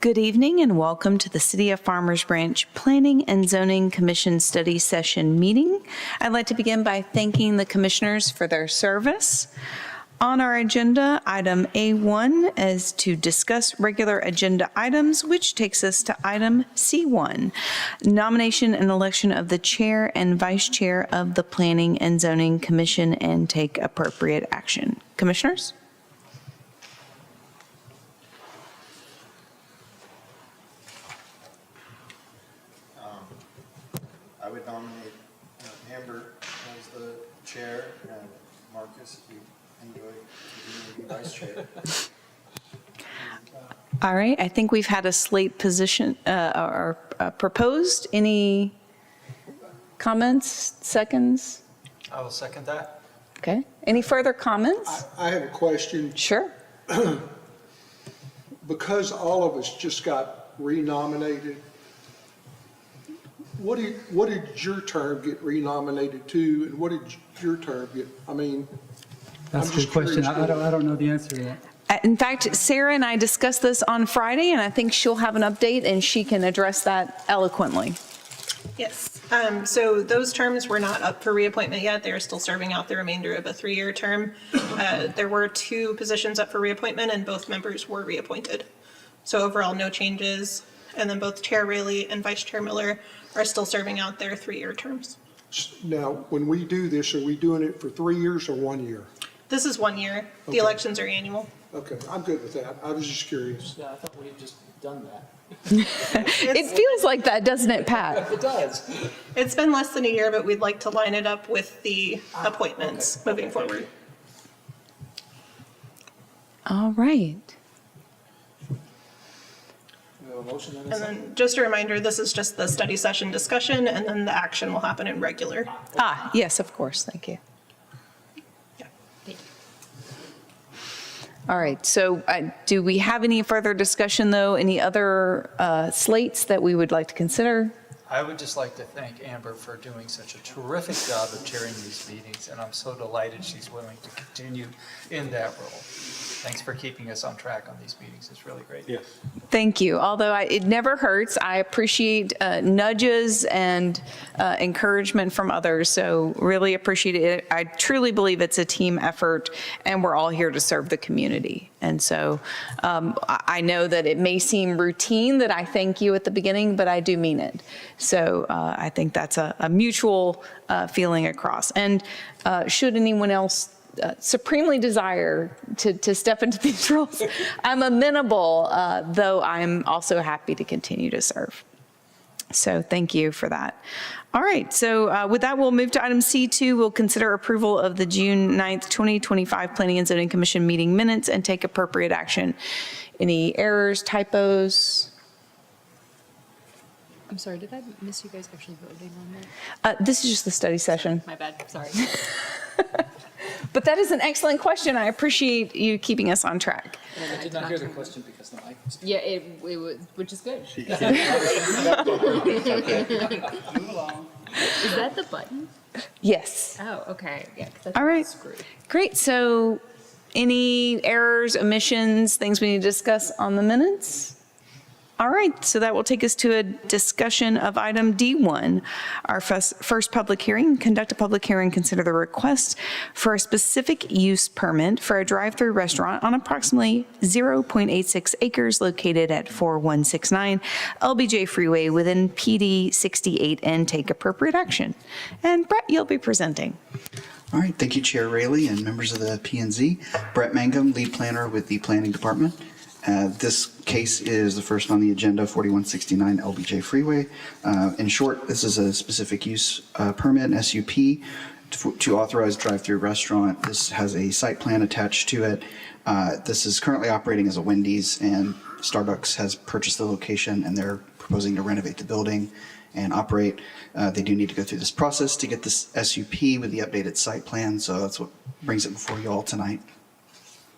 Good evening and welcome to the City of Farmers Branch Planning and Zoning Commission Study Session meeting. I'd like to begin by thanking the commissioners for their service. On our agenda, item A1 is to discuss regular agenda items, which takes us to item C1, nomination and election of the chair and vice chair of the Planning and Zoning Commission and take appropriate action. Commissioners? I would nominate Amber as the chair and Marcus, if you enjoy being the vice chair. All right, I think we've had a slate position proposed. Any comments, seconds? I will second that. Okay, any further comments? I have a question. Sure. Because all of us just got renominated, what did your term get renominated to, and what did your term get? I mean, That's I'm a good just question. curious. I don't know the answer to that. In fact, Sarah and I discussed this on Friday, and I think she'll have an update and she can address that eloquently. Yes, so those terms were not up for reappointment yet. They are still serving out the remainder of a 3-year term. There were 2 positions up for reappointment and both members were reappointed. So overall, no changes. And then both Chair Raley and Vice Chair Miller are still serving out their 3-year terms. Now, when we do this, are we doing it for 3 years or 1 year? This is 1 year. The Okay. elections are annual. Okay, I'm good with that. I was just curious. Yeah, I thought we had just done that. It feels like that, doesn't it, Pat? It does. It's been less than a year, but we'd like to line it up with the appointments moving forward. All right. We have a motion and a And second. then just a reminder, this is just the study session discussion and then the action will happen in regular. Ah, yes, of course, thank you. All right, so do we have any further discussion, though? Any other slates that we would like to consider? I would just like to thank Amber for doing such a terrific job of chairing these meetings, and I'm so delighted she's willing to continue in that role. Thanks for keeping us on track on these meetings. It's really great. Yes. Thank you. Although it never hurts, I appreciate nudges and encouragement from others. So really appreciate it. I truly believe it's a team effort and we're all here to serve the community. And so I know that it may seem routine that I thank you at the beginning, but I do mean it. So I think that's a mutual feeling across. And should anyone else supremely desire to step into these roles, I'm amenable, though I'm also happy to continue to serve. So thank you for that. All right, so with that, we'll move to item C2. We'll consider approval of the June 9th, 2025 Planning and Zoning Commission meeting minutes and take appropriate action. Any errors, typos? I'm sorry, did I miss you guys actually voting on that? This is just the study session. My bad, sorry. But that is an excellent question. I appreciate you keeping us on track. I did not hear the question because no, I. Yeah, it was, which is good. Is that the button? Yes. Oh, okay, yeah. 'cause I All thought it right. was screwed. Great. So any errors, omissions, things we need to discuss on the minutes? All right. So that will take us to a discussion of item D1, our first public hearing. Conduct a public hearing, consider the request for a specific use permit for a drive-through restaurant on approximately 0.86 acres located at 4169 LBJ Freeway within PD 68 and take appropriate action. And Brett, you'll be presenting. All right, thank you, Chair Raley and members of the P&Z. Brett Mangum, lead planner with the Planning Department. This case is the first on the agenda, 4169 LBJ Freeway. In short, this is a specific use permit, SUP, to authorize drive-through restaurant. This has a site plan attached to it. This is currently operating as a Wendy's, and Starbucks has purchased the location, and they're proposing to renovate the building and operate. They do need to go through this process to get this SUP with the updated site plan, so that's what brings it before you all tonight.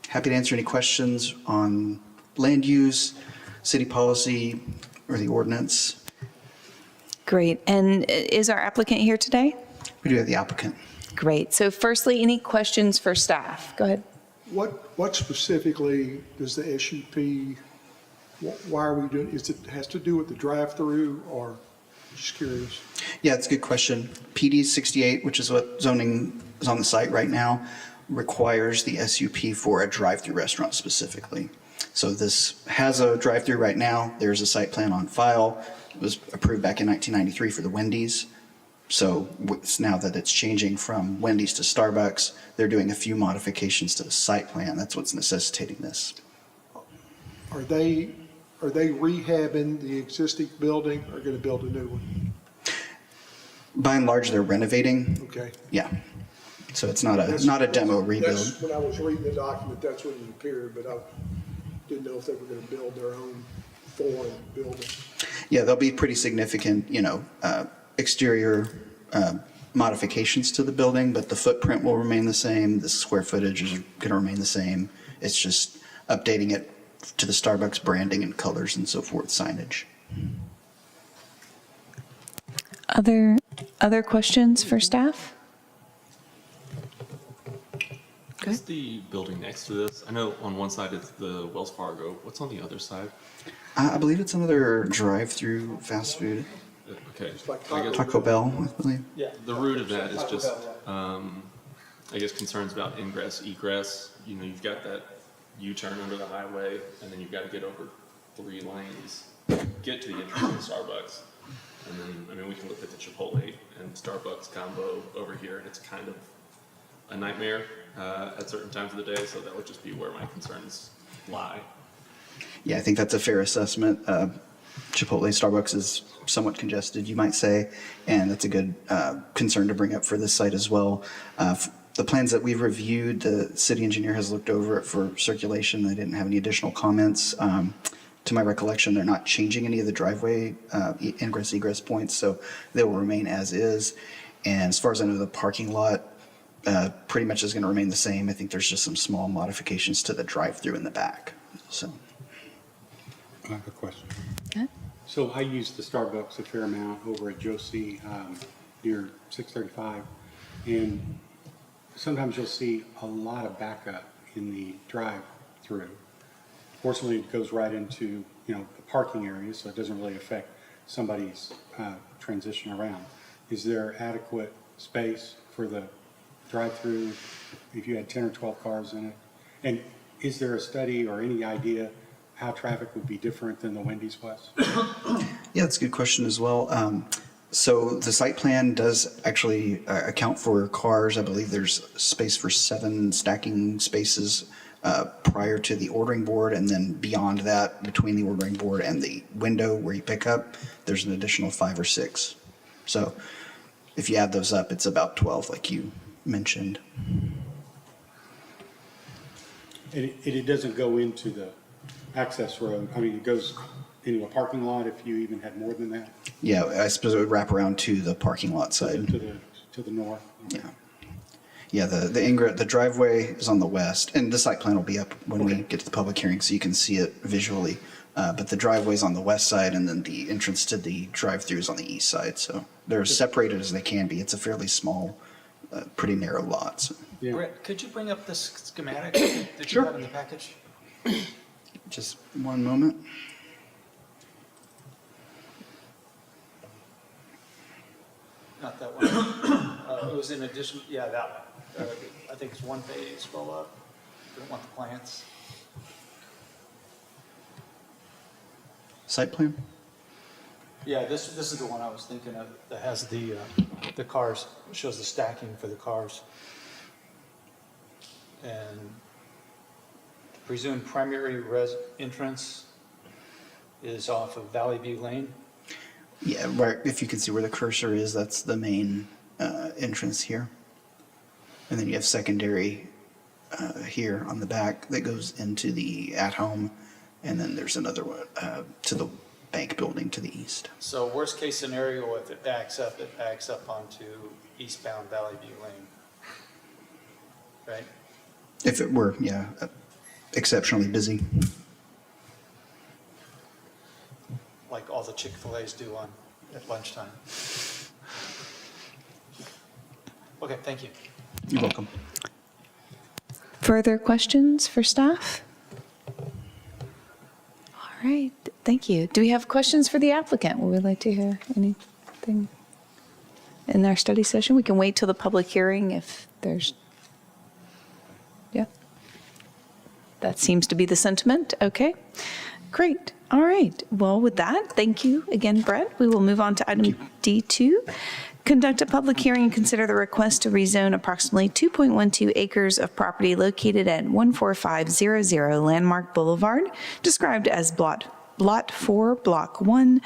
Happy to answer any questions on land use, city policy, or the ordinance. Great. And is our applicant here today? We do have the applicant. Great. So firstly, any questions for staff? Go ahead. What specifically does the SUP Why are we doing, has to do with the drive-through, or just curious? Yeah, it's a good question. PD 68, which is what zoning is on the site right now, requires the SUP for a drive-through restaurant specifically. So this has a drive-through right now. There's a site plan on file. It was approved back in 1993 for the Wendy's. So now that it's changing from Wendy's to Starbucks, they're doing a few modifications to the site plan. That's what's necessitating this. Are they rehabbing the existing building or going to build a new one? By and large, they're renovating. Okay. Yeah. So it's not a demo rebuild. That's, when I was reading the document, that's what it appeared, but I didn't know if they were going to build their own foreign building. Yeah, there'll be pretty significant, exterior modifications to the building, but the footprint will remain the same. The square footage is going to remain the same. It's just updating it to the Starbucks branding and colors and so forth, signage. Other questions for staff? What's the building next to this? I know on one side it's the Wells Fargo. What's on the other side? I believe it's another drive-through fast food. Okay. like I guess Taco Bell, I believe. the root of that is just, I guess, concerns about ingress, egress. You've got that U-turn under the highway, and then you've got to get over 3 lanes, get to the entrance of Starbucks. And then, we can look at the Chipotle and Starbucks combo over here, and it's kind of a nightmare at certain times of the day, so that would just be where my concerns lie. Yeah, I think that's a fair assessment. Chipotle, Starbucks is somewhat congested, you might say, and that's a good concern to bring up for this site as well. The plans that we've reviewed, the city engineer has looked over it for circulation. They didn't have any additional comments. To my recollection, they're not changing any of the driveway ingress egress points, so they will remain as is. And as far as I know, the parking lot pretty much is going to remain the same. I think there's just some small modifications to the drive-through in the back. So. I have a question. Okay. So I use the Starbucks a fair amount over at Josie near 635, and sometimes you'll see a lot of backup in the drive-through. Fortunately, it goes right into the parking area, so it doesn't really affect somebody's transition around. Is there adequate space for the drive-through if you had 10 or 12 cars in it? And is there a study or any idea how traffic would be different than the Wendy's was? Yeah, that's a good question as well. So the site plan does actually account for cars. I believe there's space for 7 stacking spaces prior to the ordering board, and then beyond that, between the ordering board and the window where you pick up, there's an additional 5 or 6. So if you add those up, it's about 12, like you mentioned. And it doesn't go into the access road. I mean, it goes into a parking lot if you even had more than that, Yeah, I suppose it would wrap around to the parking lot side. to the north. Yeah. Yeah, the driveway is on the west, and the site plan will be up when we get to the public hearing, so you can see it visually. But the driveway's on the west side, and then the entrance to the drive-through is on the east side, so they're as separated as they can be. It's a fairly small, pretty narrow lot. So. Yeah. Brett, could you bring up this schematic that you Sure. have in the package? Just one moment. Not that one. It was in addition, yeah, that one. I think it's one page, scroll up. Don't want the plants. Site plan? Yeah, this is the one I was thinking of that has the cars, shows the stacking for the cars. And presumed primary entrance is off of Valley View Lane. Yeah, right. If you can see where the cursor is, that's the main entrance here. And then you have secondary here on the back that goes into the at-home. And then there's another one to the bank building to the east. So worst case scenario, if it backs up onto eastbound Valley View Lane. Right? If it were, yeah, exceptionally busy. Like all the Chick-fil-A's do at lunchtime. Okay, thank you. You're welcome. Further questions for staff? All right, thank you. Do we have questions for the applicant? Would we like to hear anything in our study session? We can wait till the public hearing if there's, yeah. That seems to be the sentiment. Okay, great. All right. Well, with that, thank you again, Brett. We will move on to item D2. Conduct a public hearing and consider the request to rezone approximately 2.12 acres of property located at 14500 Landmark Boulevard, described as Lot 4, Block 1,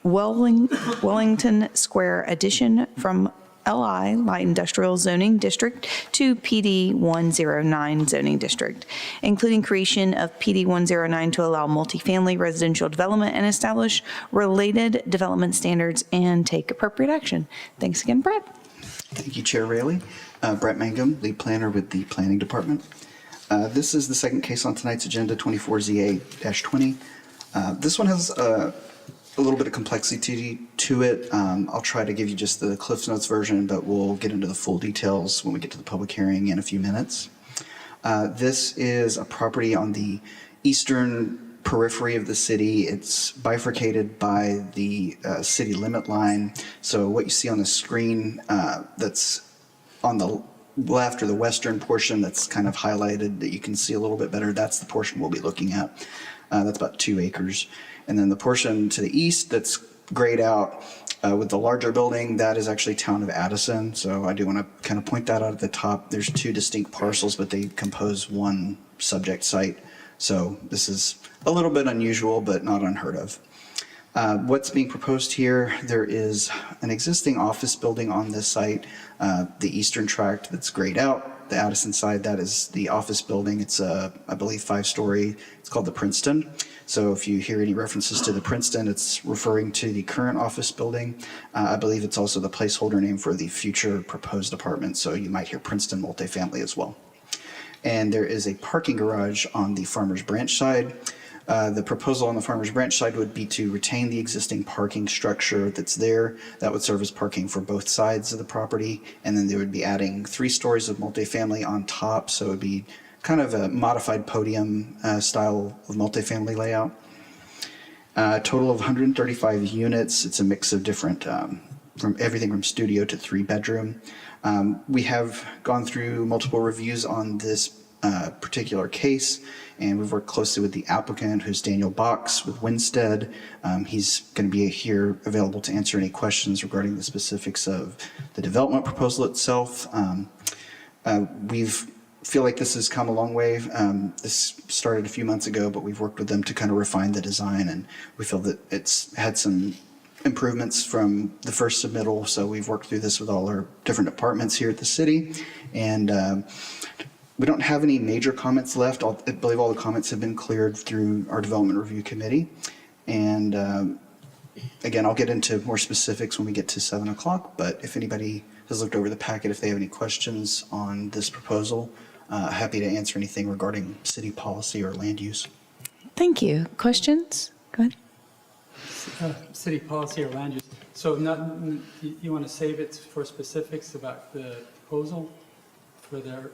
Wellington Square addition from LI, Light Industrial Zoning District, to PD 109 Zoning District, including creation of PD 109 to allow multifamily residential development and establish related development standards and take appropriate action. Thanks again, Brett. Thank you, Chair Raley. Brett Mangum, lead planner with the Planning Department. This is the second case on tonight's agenda, 24ZA-20. This one has a little bit of complexity to it. I'll try to give you just the Cliff Notes version, but we'll get into the full details when we get to the public hearing in a few minutes. This is a property on the eastern periphery of the city. It's bifurcated by the city limit line. So what you see on the screen that's on the left, or the western portion that's kind of highlighted that you can see a little bit better, that's the portion we'll be looking at. That's about 2 acres. And then the portion to the east that's grayed out with the larger building, that is actually town of Addison. So I do want to kind of point that out at the top. There's 2 distinct parcels, but they compose one subject site. So this is a little bit unusual, but not unheard of. What's being proposed here, there is an existing office building on this site, the eastern tract that's grayed out. The Addison side, that is the office building. It's I believe 5-story. It's called the Princeton. So if you hear any references to the Princeton, it's referring to the current office building. I believe it's also the placeholder name for the future proposed apartment. So you might hear Princeton multifamily as well. And there is a parking garage on the Farmers Branch side. The proposal on the Farmers Branch side would be to retain the existing parking structure that's there. That would serve as parking for both sides of the property. And then they would be adding 3 stories of multifamily on top. So it would be kind of a modified podium style of multifamily layout. Total of 135 units. It's a mix of different, from everything from studio to 3-bedroom. We have gone through multiple reviews on this particular case, and we've worked closely with the applicant, who's Daniel Box with Winstead. He's going to be here available to answer any questions regarding the specifics of the development proposal itself. We've feel like this has come a long way. This started a few months ago, but we've worked with them to kind of refine the design, and we feel that it's had some improvements from the first submittal. So we've worked through this with all our different departments here at the city, and we don't have any major comments left. I believe all the comments have been cleared through our development review committee. And again, I'll get into more specifics when we get to 7 o'clock, but if anybody has looked over the packet, if they have any questions on this proposal, happy to answer anything regarding city policy or land use. Thank you. Questions? Go ahead. City policy or land use. So you want to save it for specifics about the proposal for the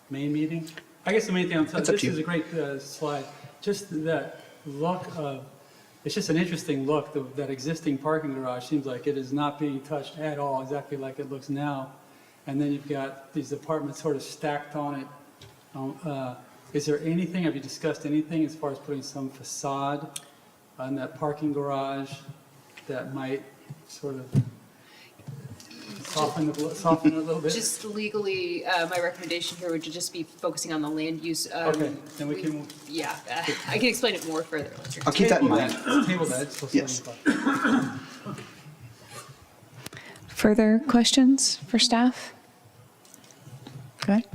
main meeting? I guess the main thing, this is a great slide. Just that look of, it's just an interesting look. That existing parking garage seems like it is not being touched at all, exactly like it looks now. And then you've got these apartments sort of stacked on it. Is there anything, have you discussed anything as far as putting some facade on that parking garage that might sort of soften it a little bit? Just legally, my recommendation here would just be focusing on the land use. Okay, then we can. Yeah, I can explain it more further. I'll keep that in mind. Table that. It's still Yes. 75. Further questions for staff? Go ahead.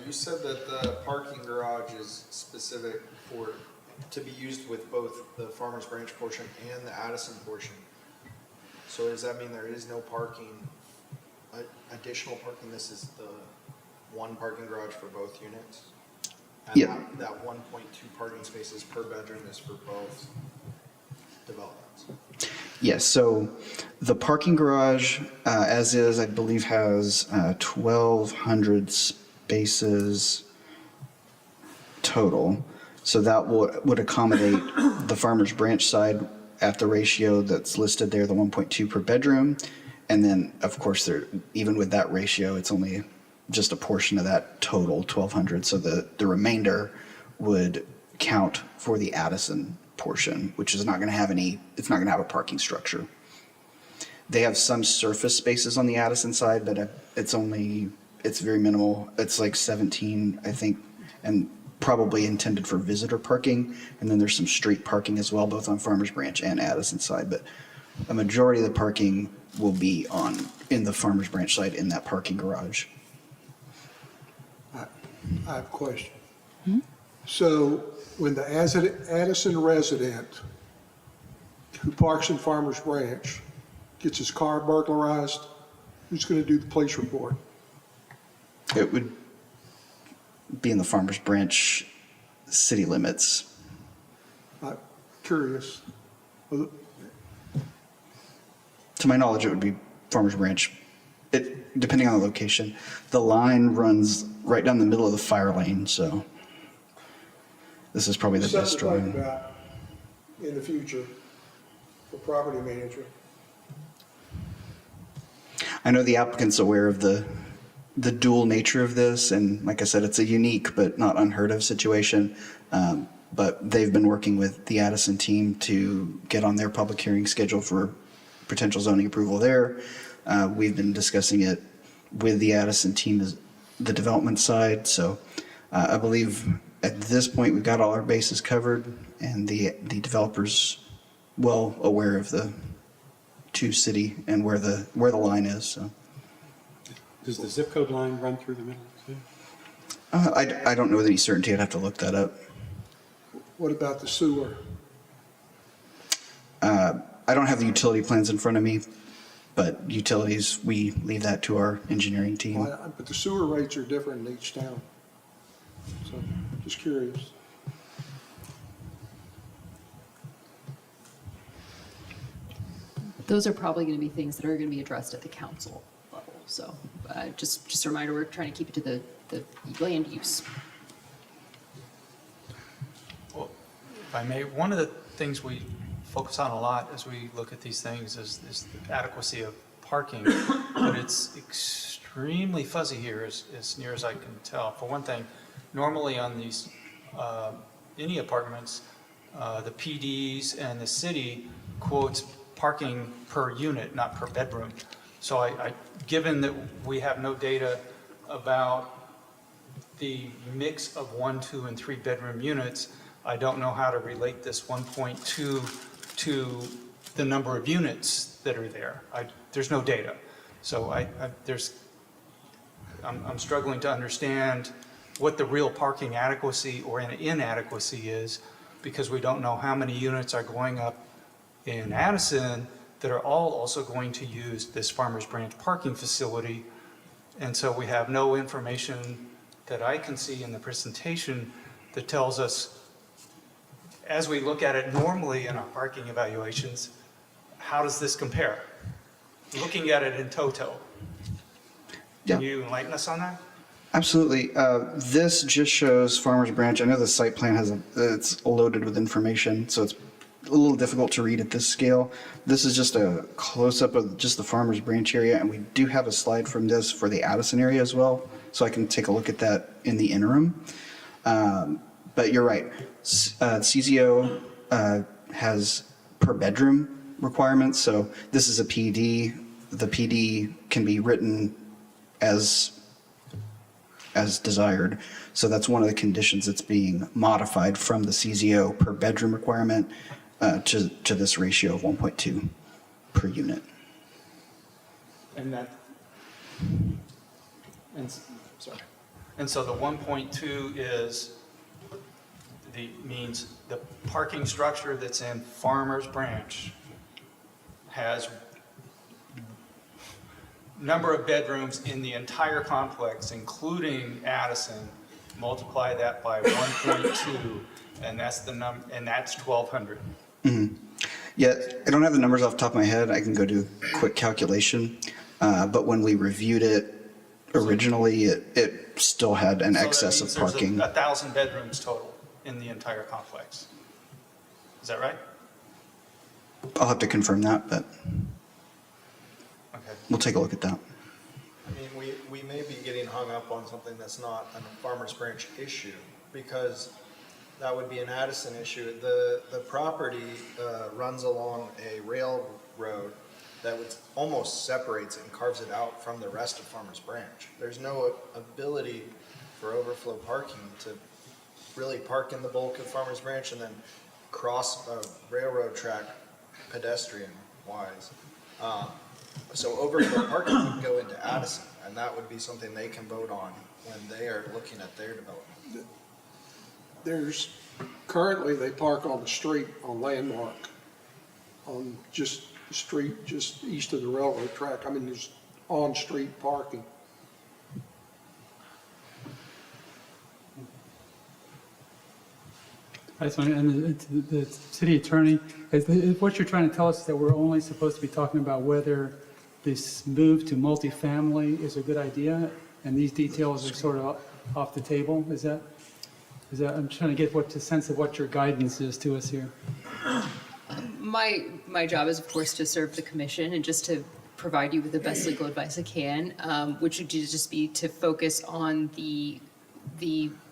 You said that the parking garage is specific to be used with both the Farmers Branch portion and the Addison portion. So does that mean there is no parking, additional parking? This is the one parking garage for both units? And Yeah. that 1.2 parking spaces per bedroom is for both developments? Yes, so the parking garage, as is, I believe, has 1,200 spaces total. So that would accommodate the Farmers Branch side at the ratio that's listed there, the 1.2 per bedroom. And then, of course, there, even with that ratio, it's only just a portion of that total, 1,200. So the remainder would count for the Addison portion, which is not going to have it's not going to have a parking structure. They have some surface spaces on the Addison side, but it's very minimal. It's like 17, I think, and probably intended for visitor parking. And then there's some street parking as well, both on Farmers Branch and Addison side. But a majority of the parking will be in the Farmers Branch side in that parking garage. I have a question. So when the Addison resident who parks in Farmers Branch gets his car burglarized, who's going to do the police report? It would be in the Farmers Branch city limits. I'm curious. To my knowledge, it would be Farmers Branch. Depending on the location, the line runs right down the middle of the fire lane, so this is probably the best Something to think drawing. about in the future for property management. I know the applicant's aware of the dual nature of this, and like I said, it's a unique but not unheard of situation. But they've been working with the Addison team to get on their public hearing schedule for potential zoning approval there. We've been discussing it with the Addison team, the development side. So I believe at this point, we've got all our bases covered, and the developer's well aware of the two city and where the line is. So Does the zip code line run through the middle too? I don't know with any certainty. I'd have to look that up. What about the sewer? I don't have the utility plans in front of me, but utilities, we leave that to our engineering team. But the sewer rates are different in each town. So just curious. Those are probably going to be things that are going to be addressed at the council level. So just a reminder, we're trying to keep it to the land use. Well, if I may, one of the things we focus on a lot as we look at these things is the adequacy of parking, but it's extremely fuzzy here as near as I can tell. For one thing, normally on these, any apartments, the PDs and the city quotes parking per unit, not per bedroom. So given that we have no data about the mix of 1, 2, and 3 bedroom units, I don't know how to relate this 1.2 to the number of units that are there. There's no data. So I'm struggling to understand what the real parking adequacy or inadequacy is, because we don't know how many units are going up in Addison that are all also going to use this Farmers Branch parking facility. And so we have no information that I can see in the presentation that tells us, as we look at it normally in our parking evaluations, how does this compare? Looking at it in toto. Can you enlighten us on that? Absolutely. This just shows Farmers Branch. I know the site plan it's loaded with information, so it's a little difficult to read at this scale. This is just a close-up of just the Farmers Branch area, and we do have a slide from this for the Addison area as well, so I can take a look at that in the interim. But you're right. CZO has per bedroom requirements, so this is a PD. The PD can be written as desired. So that's one of the conditions that's being modified from the CZO per bedroom requirement to this ratio of 1.2 per unit. And so the 1.2 is means the parking structure that's in Farmers Branch has number of bedrooms in the entire complex, including Addison, multiply that by 1.2, and that's the number, and that's 1,200. Mm-hmm. Yeah, I don't have the numbers off the top of my head. I can go do a quick calculation. But when we reviewed it originally, it still had an excess of parking. There's 1,000 bedrooms total in the entire complex. Is that right? I'll have to confirm that, but Okay. we'll take a look at that. I mean, we may be getting hung up on something that's not a Farmers Branch issue, because that would be an Addison issue. The property runs along a railroad that would almost separates it and carves it out from the rest of Farmers Branch. There's no ability for overflow parking to really park in the bulk of Farmers Branch and then cross a railroad track pedestrian-wise. So overflow parking would go into Addison, and that would be something they can vote on when they are looking at their development. There's, currently, they park on the street on Landmark, on just the street just east of the railroad track. I mean, there's on-street parking. That's fine, and the city attorney, what you're trying to tell us is that we're only supposed to be talking about whether this move to multifamily is a good idea, and these details are sort of off the table, is that, I'm trying to get what the sense of what your guidance is to us here. My job is, of course, to serve the commission and just to provide you with the best legal advice I can, which would just be to focus on the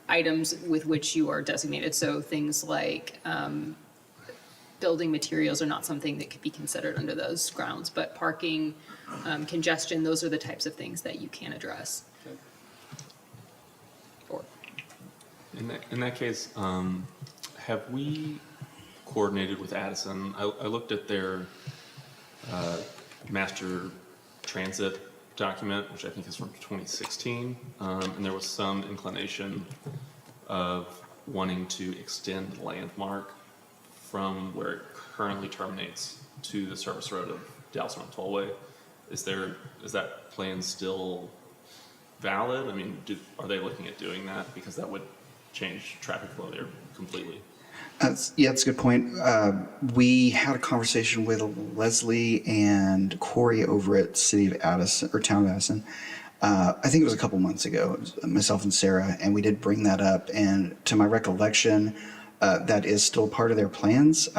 items with which you are designated. So things like building materials are not something that could be considered under those grounds, but parking, congestion, those are the types of things that you can address. Or In that case, have we coordinated with Addison? I looked at their master transit document, which I think is from 2016, and there was some inclination of wanting to extend the landmark from where it currently terminates to the service road of Dallas Mountain Tollway. Is that plan still valid? I mean, are they looking at doing that? Because that would change traffic flow there completely. Yeah, that's a good point. We had a conversation with Leslie and Corey over at City of Addison, or Town of Addison. I think it was a couple months ago, it was myself and Sarah, and we did bring that up. And to my recollection, that is still part of their plans.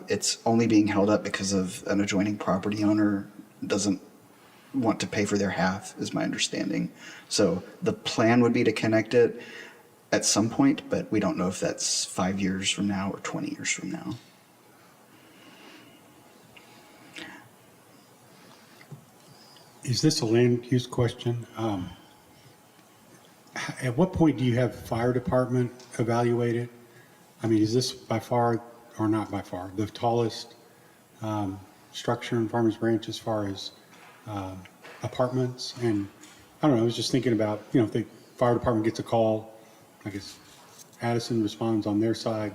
It's only being held up because of an adjoining property owner doesn't want to pay for their half, is my understanding. So the plan would be to connect it at some point, but we don't know if that's 5 years from now or 20 years from now. Is this a land use question? At what point do you have fire department evaluated? I mean, is this by far, or not by far, the tallest structure in Farmers Branch as far as apartments? And I don't know, I was just thinking about, if the fire department gets a call, I guess Addison responds on their side,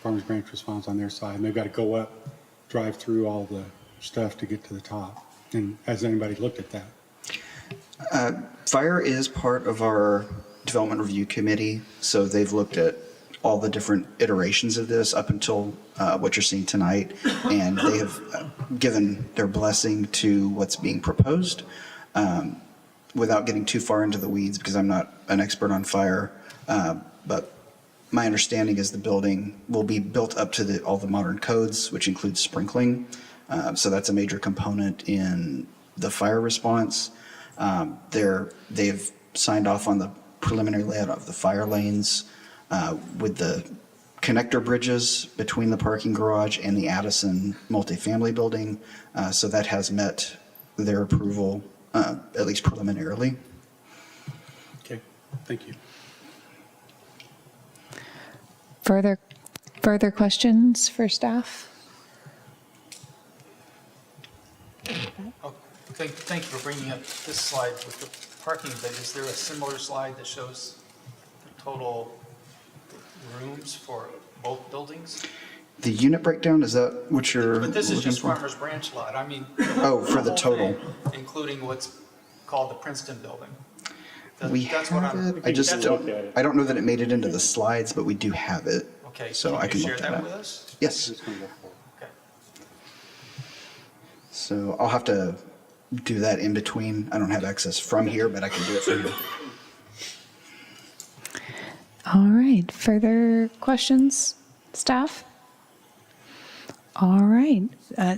Farmers Branch responds on their side, and they've got to go up, drive through all the stuff to get to the top. And has anybody looked at that? Fire is part of our development review committee, so they've looked at all the different iterations of this up until what you're seeing tonight, and they have given their blessing to what's being proposed. Without getting too far into the weeds, because I'm not an expert on fire, but my understanding is the building will be built up to all the modern codes, which includes sprinkling. So that's a major component in the fire response. They've signed off on the preliminary layout of the fire lanes with the connector bridges between the parking garage and the Addison multifamily building. So that has met their approval, at least preliminarily. Okay, thank you. Further questions for staff? Oh, thank you for bringing up this slide with the parking, but is there a similar slide that shows the total rooms for both buildings? The unit breakdown, is that what you're But this is looking just for? Farmers Branch lot. I mean. Oh, for the whole total. thing, including what's called the Princeton building. We That's what have I'm. it. I just that's don't, what- I don't know that it made it into the slides, but we do have it. Okay, So I can you look share that that up. with us? Yes. Just gonna go forward. Okay. So I'll have to do that in between. I don't have access from here, but I can do it from here. All right, further questions, staff? All right,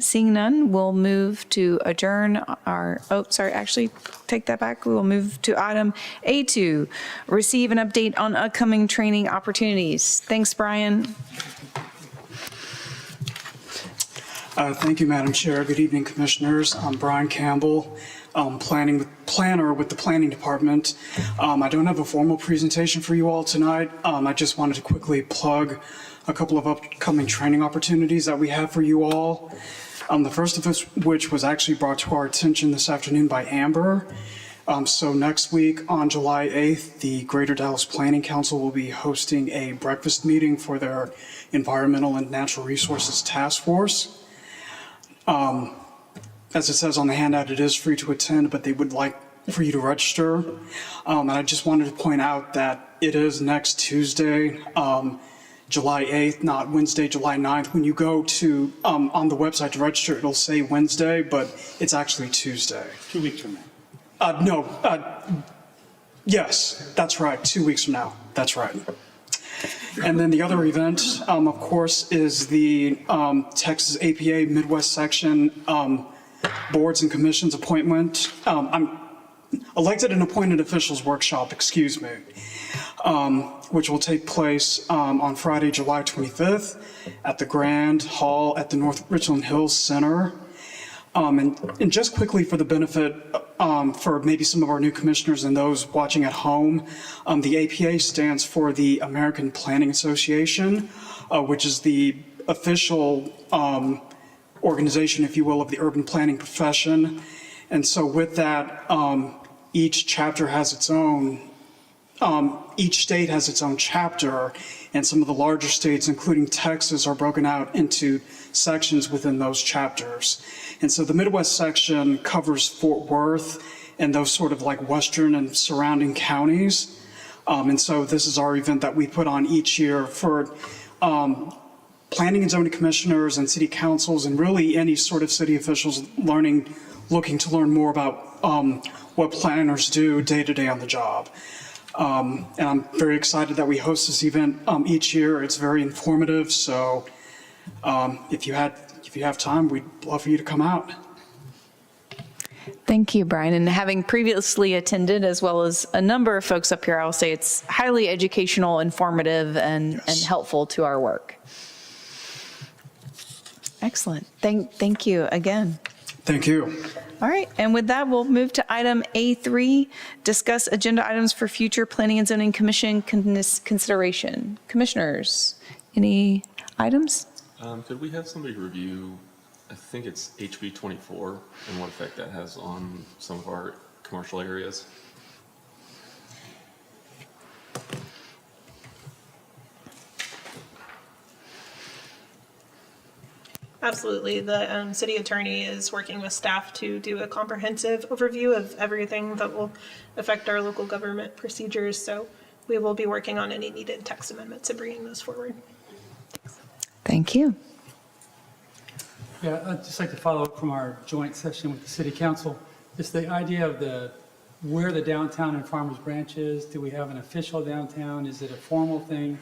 seeing none, we'll move to adjourn actually, take that back. We will move to item A2, receive an update on upcoming training opportunities. Thanks, Brian. Thank you, Madam Chair. Good evening, Commissioners. I'm Brian Campbell, planner with the Planning Department. I don't have a formal presentation for you all tonight. I just wanted to quickly plug a couple of upcoming training opportunities that we have for you all. The first of which was actually brought to our attention this afternoon by Amber. So next week on July 8th, the Greater Dallas Planning Council will be hosting a breakfast meeting for their Environmental and Natural Resources Task Force. As it says on the handout, it is free to attend, but they would like for you to register. And I just wanted to point out that it is next Tuesday, July 8th, not Wednesday, July 9th. When you go to, on the website to register, it'll say Wednesday, but it's actually Tuesday. 2 weeks from now. Yes, that's right, 2 weeks from now, that's right. And then the other event, of course, is the Texas APA Midwest Section Boards and Commissions appointment. I'm elected and appointed officials workshop, excuse me, which will take place on Friday, July 25th at the Grand Hall at the North Richland Hills Center. And just quickly for the benefit for maybe some of our new commissioners and those watching at home, the APA stands for the American Planning Association, which is the official organization, if you will, of the urban planning profession. And so with that, each chapter has its own, each state has its own chapter, and some of the larger states, including Texas, are broken out into sections within those chapters. And so the Midwest section covers Fort Worth and those sort of like western and surrounding counties. And so this is our event that we put on each year for planning and zoning commissioners and city councils and really any sort of city officials looking to learn more about what planners do day to day on the job. And I'm very excited that we host this event each year. It's very informative. So if you have time, we'd love for you to come out. Thank you, Brian. And having previously attended, as well as a number of folks up here, I'll say it's highly educational, informative, and helpful to our work. Excellent. Thank you again. Thank you. All right, and with that, we'll move to item A3, discuss agenda items for future Planning and Zoning Commission consideration. Commissioners, any items? Could we have somebody review, I think it's HB 24 and what effect that has on some of our commercial areas? Absolutely. The city attorney is working with staff to do a comprehensive overview of everything that will affect our local government procedures. So we will be working on any needed text amendments and bringing those forward. Thank you. Yeah, I'd just like to follow up from our joint session with the city council. Just the idea of where the downtown and Farmers Branch is. Do we have an official downtown? Is it a formal thing?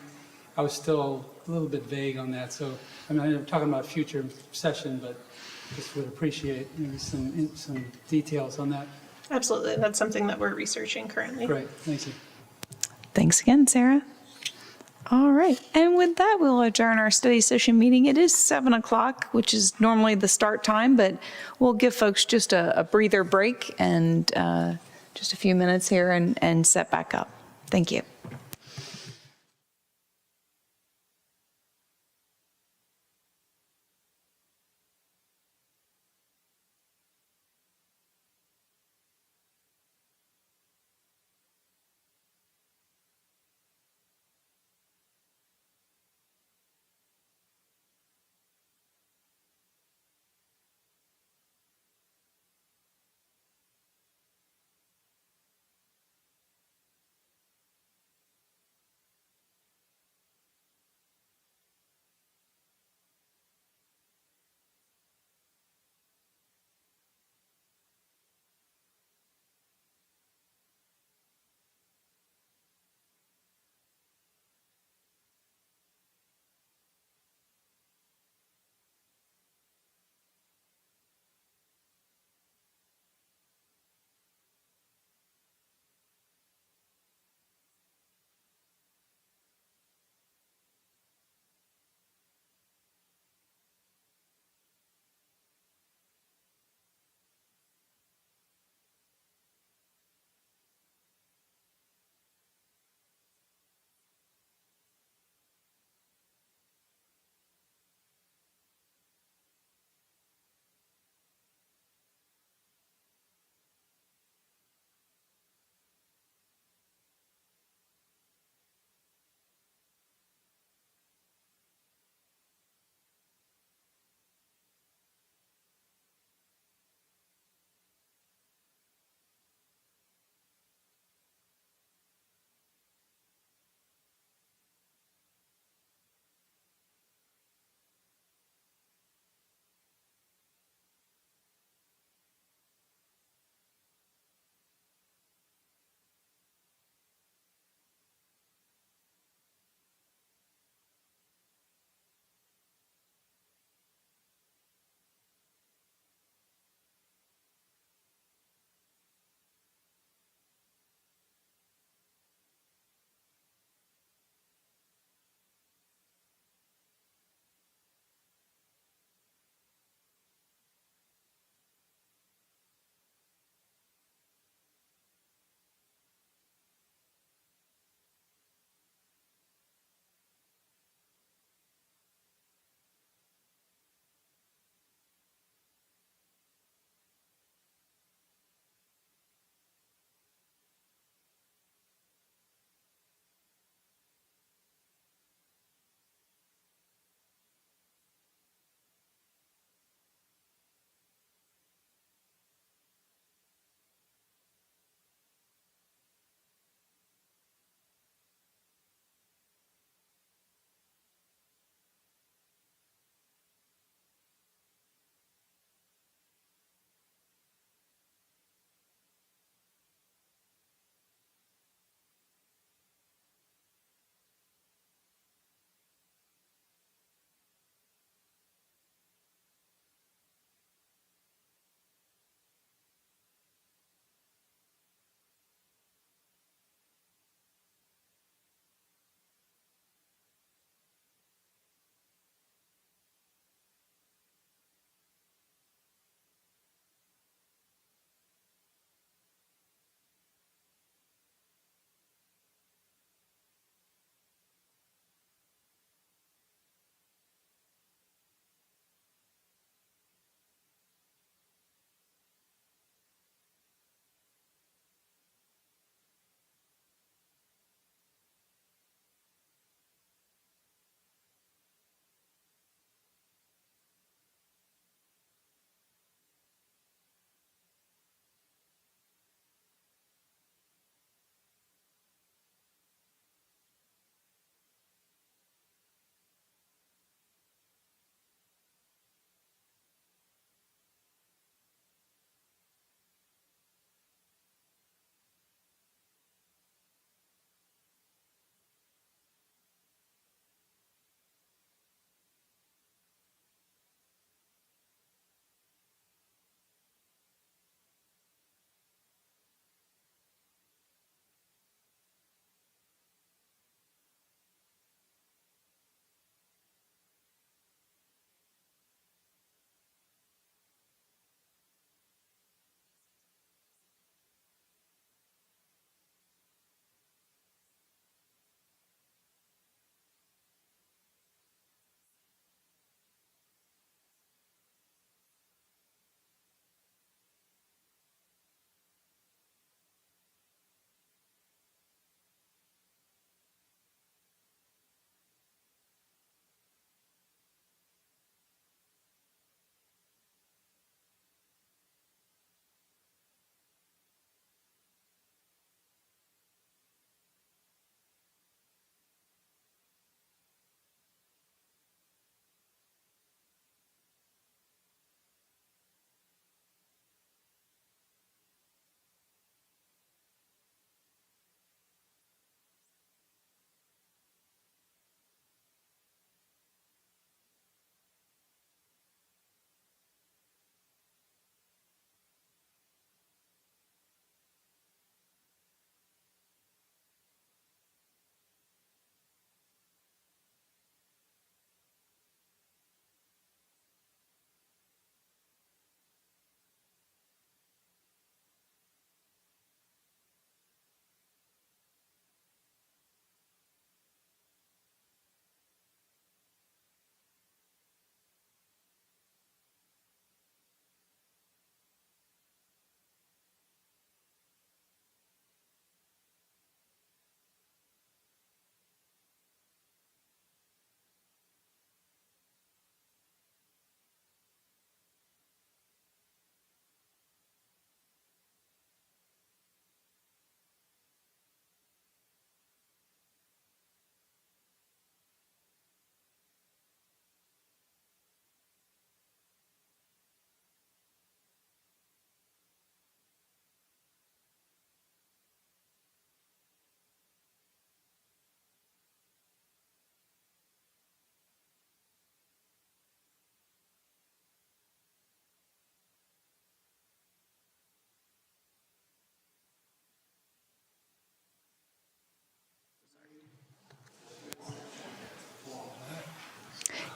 I was still a little bit vague on that. So, I mean, I'm talking about future session, but just would appreciate maybe some details on that. Absolutely. That's something that we're researching currently. Great, thank you. Thanks again, Sarah. All right, and with that, we'll adjourn our study session meeting. It is 7 o'clock, which is normally the start time, but we'll give folks just a breather break and just a few minutes here and set back up. Thank you.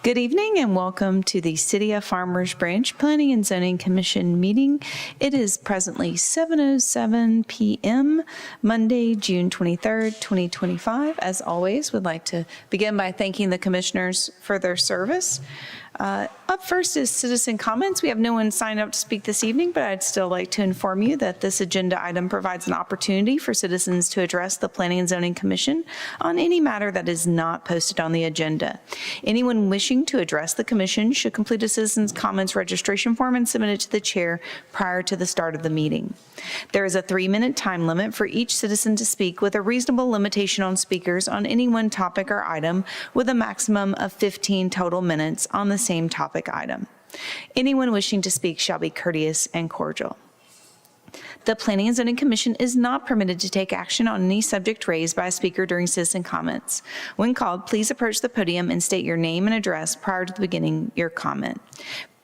Good evening and welcome to the City of Farmers Branch Planning and Zoning Commission meeting. It is presently 7:07 p.m., Monday, June 23rd, 2025. As always, would like to begin by thanking the commissioners for their service. Up first is citizen comments. We have no one signed up to speak this evening, but I'd still like to inform you that this agenda item provides an opportunity for citizens to address the Planning and Zoning Commission on any matter that is not posted on the agenda. Anyone wishing to address the commission should complete a citizen's comments registration form and submit it to the chair prior to the start of the meeting. There is a 3-minute time limit for each citizen to speak, with a reasonable limitation on speakers on any one topic or item, with a maximum of 15 total minutes on the same topic item. Anyone wishing to speak shall be courteous and cordial. The Planning and Zoning Commission is not permitted to take action on any subject raised by a speaker during citizen comments. When called, please approach the podium and state your name and address prior to beginning your comment.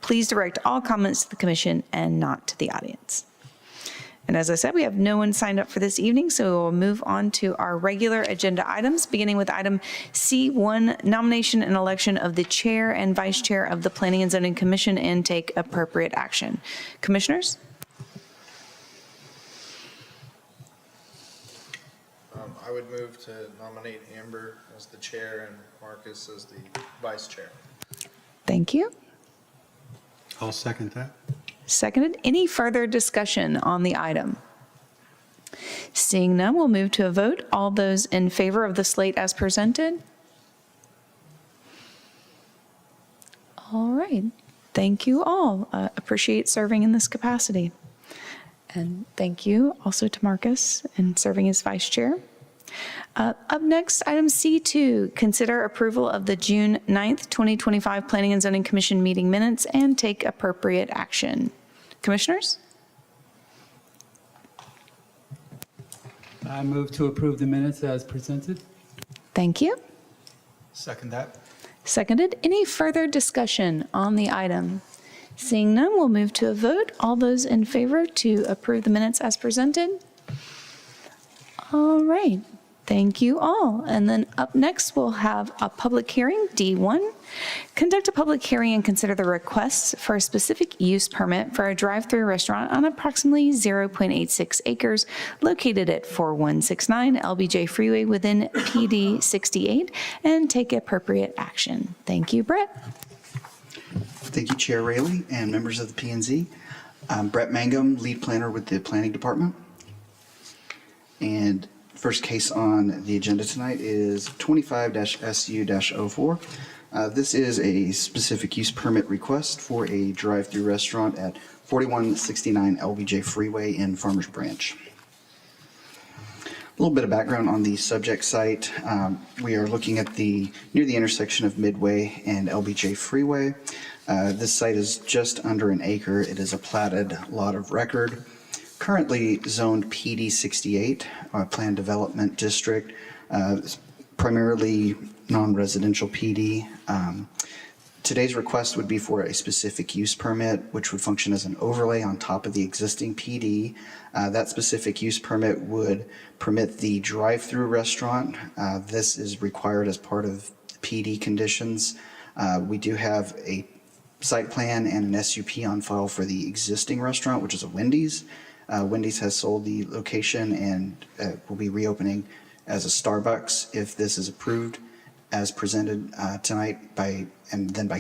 Please direct all comments to the commission and not to the audience. And as I said, we have no one signed up for this evening, so we'll move on to our regular agenda items, beginning with item C1, nomination and election of the chair and vice chair of the Planning and Zoning Commission, and take appropriate action. Commissioners? I would move to nominate Amber as the chair and Marcus as the vice chair. Thank you. I'll second that. Seconded. Any further discussion on the item? Seeing none, we'll move to a vote. All those in favor of the slate as presented? All right. Thank you all. Appreciate serving in this capacity. And thank you also to Marcus in serving as vice chair. Up next, item C2, consider approval of the June 9th, 2025 Planning and Zoning Commission meeting minutes and take appropriate action. Commissioners? I move to approve the minutes as presented. Thank you. Second that. Seconded. Any further discussion on the item? Seeing none, we'll move to a vote. All those in favor to approve the minutes as presented? All right. Thank you all. And then up next, we'll have a public hearing, D1. Conduct a public hearing and consider the request for a specific use permit for a drive-through restaurant on approximately 0.86 acres located at 4169 LBJ Freeway within PD 68, and take appropriate action. Thank you, Brett. Thank you, Chair Raley and members of the P&Z. I'm Brett Mangum, lead planner with the Planning Department. And first case on the agenda tonight is 25-SU-04. This is a specific use permit request for a drive-through restaurant at 4169 LBJ Freeway in Farmers Branch. A little bit of background on the subject site. We are looking at near the intersection of Midway and LBJ Freeway. This site is just under an acre. It is a platted lot of record. Currently zoned PD 68, Planned Development District, primarily non-residential PD. Today's request would be for a specific use permit, which would function as an overlay on top of the existing PD. That specific use permit would permit the drive-through restaurant. This is required as part of PD conditions. We do have a site plan and an SUP on file for the existing restaurant, which is a Wendy's. Wendy's has sold the location and will be reopening as a Starbucks if this is approved as presented tonight by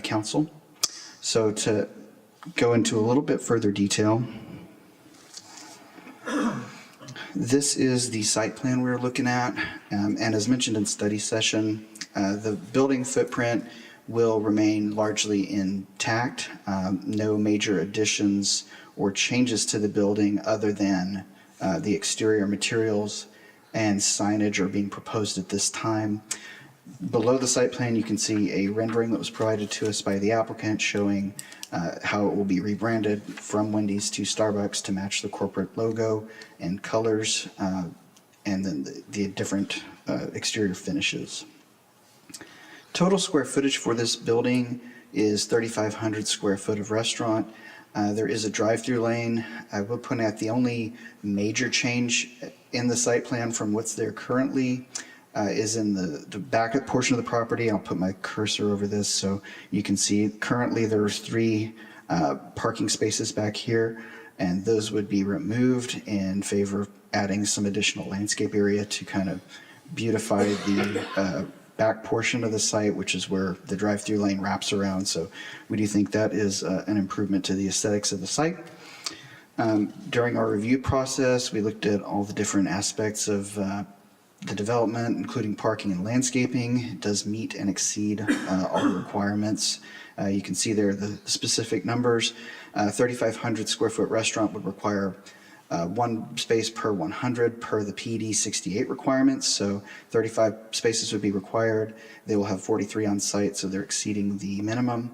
council. So to go into a little bit further detail, this is the site plan we're looking at, and as mentioned in study session, the building footprint will remain largely intact. No major additions or changes to the building other than the exterior materials and signage are being proposed at this time. Below the site plan, you can see a rendering that was provided to us by the applicant showing how it will be rebranded from Wendy's to Starbucks to match the corporate logo and colors, and then the different exterior finishes. Total square footage for this building is 3,500 square foot of restaurant. There is a drive-through lane. I will point out the only major change in the site plan from what's there currently is in the back portion of the property. I'll put my cursor over this so you can see. Currently, there's 3 parking spaces back here, and those would be removed in favor of adding some additional landscape area to kind of beautify the back portion of the site, which is where the drive-through lane wraps around. So we do think that is an improvement to the aesthetics of the site. During our review process, we looked at all the different aspects of the development, including parking and landscaping. It does meet and exceed all the requirements. You can see there the specific numbers. 3,500 square foot restaurant would require 1 space per 100 per the PD 68 requirements. So 35 spaces would be required. They will have 43 on site, so they're exceeding the minimum.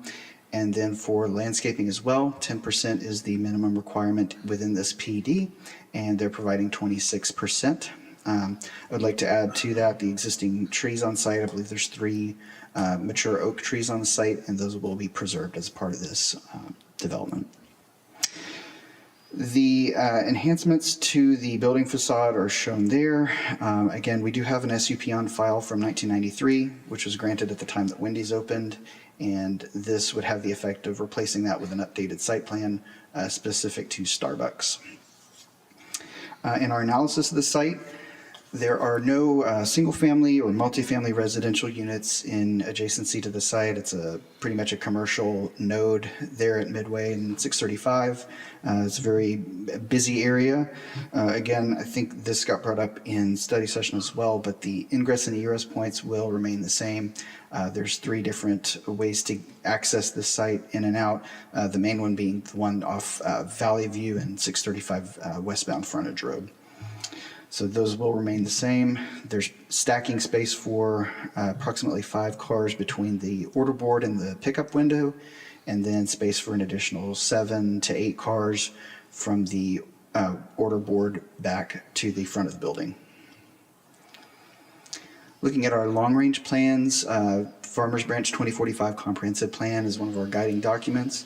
And then for landscaping as well, 10% is the minimum requirement within this PD, and they're providing 26%. I would like to add to that the existing trees on site. I believe there's 3 mature oak trees on the site, and those will be preserved as part of this development. The enhancements to the building facade are shown there. Again, we do have an SUP on file from 1993, which was granted at the time that Wendy's opened, and this would have the effect of replacing that with an updated site plan specific to Starbucks. In our analysis of the site, there are no single-family or multifamily residential units in adjacency to the site. It's pretty much a commercial node there at Midway and 635. It's a very busy area. Again, I think this got brought up in study session as well, but the ingress and egress points will remain the same. There's 3 different ways to access the site in and out, the main one being the one off Valley View and 635 westbound frontage road. So those will remain the same. There's stacking space for approximately 5 cars between the order board and the pickup window, and then space for an additional 7 to 8 cars from the order board back to the front of the building. Looking at our long-range plans, Farmers Branch 2045 Comprehensive Plan is one of our guiding documents.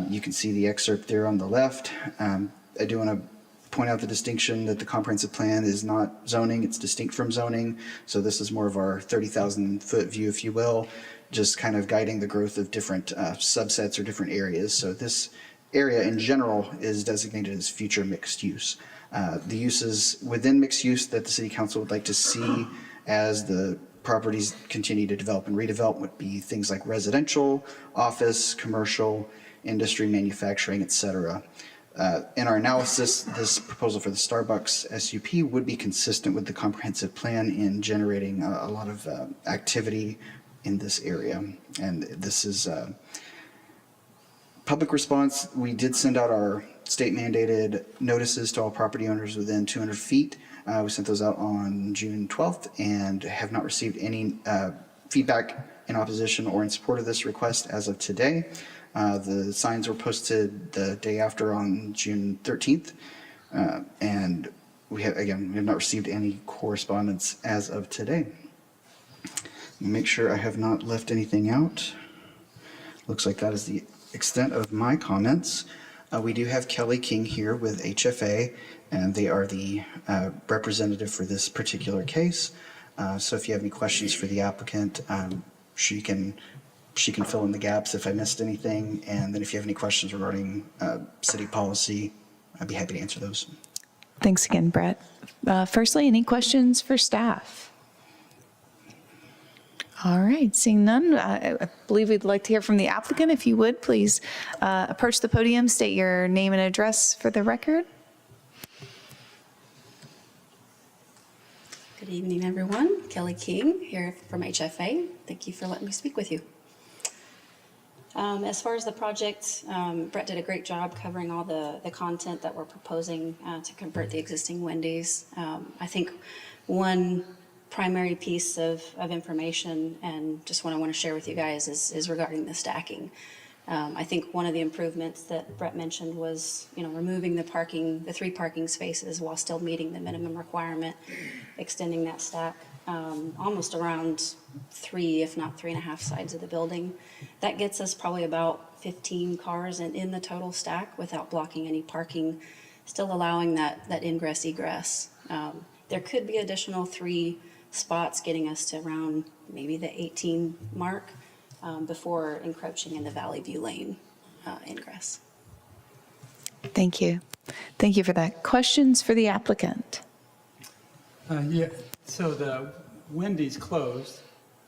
You can see the excerpt there on the left. I do want to point out the distinction that the comprehensive plan is not zoning, it's distinct from zoning. So this is more of our 30,000 foot view, if you will, just kind of guiding the growth of different subsets or different areas. So this area in general is designated as future mixed use. The uses within mixed use that the city council would like to see as the properties continue to develop and redevelop would be things like residential, office, commercial, industry, manufacturing, et cetera. In our analysis, this proposal for the Starbucks SUP would be consistent with the comprehensive plan in generating a lot of activity in this area. And this is public response. We did send out our state mandated notices to all property owners within 200 feet. We sent those out on June 12th and have not received any feedback in opposition or in support of this request as of today. The signs were posted the day after on June 13th. And we have not received any correspondence as of today. Make sure I have not left anything out. Looks like that is the extent of my comments. We do have Kelly King here with HFA, and they are the representative for this particular case. So if you have any questions for the applicant, she can fill in the gaps if I missed anything. And then if you have any questions regarding city policy, I'd be happy to answer those. Thanks again, Brett. Firstly, any questions for staff? All right, seeing none, I believe we'd like to hear from the applicant. If you would, please approach the podium, state your name and address for the record. Good evening, everyone. Kelly King here from HFA. Thank you for letting me speak with you. As far as the project, Brett did a great job covering all the content that we're proposing to convert the existing Wendy's. I think one primary piece of information and just what I want to share with you guys is regarding the stacking. I think one of the improvements that Brett mentioned was, removing the 3 parking spaces while still meeting the minimum requirement, extending that stack almost around 3, if not 3.5 sides of the building. That gets us probably about 15 cars in the total stack without blocking any parking, still allowing that ingress egress. There could be additional 3 spots, getting us to around maybe the 18 mark before encroaching in the Valley View Lane ingress. Thank you. Thank you for that. Questions for the applicant? Yeah, so the Wendy's closed.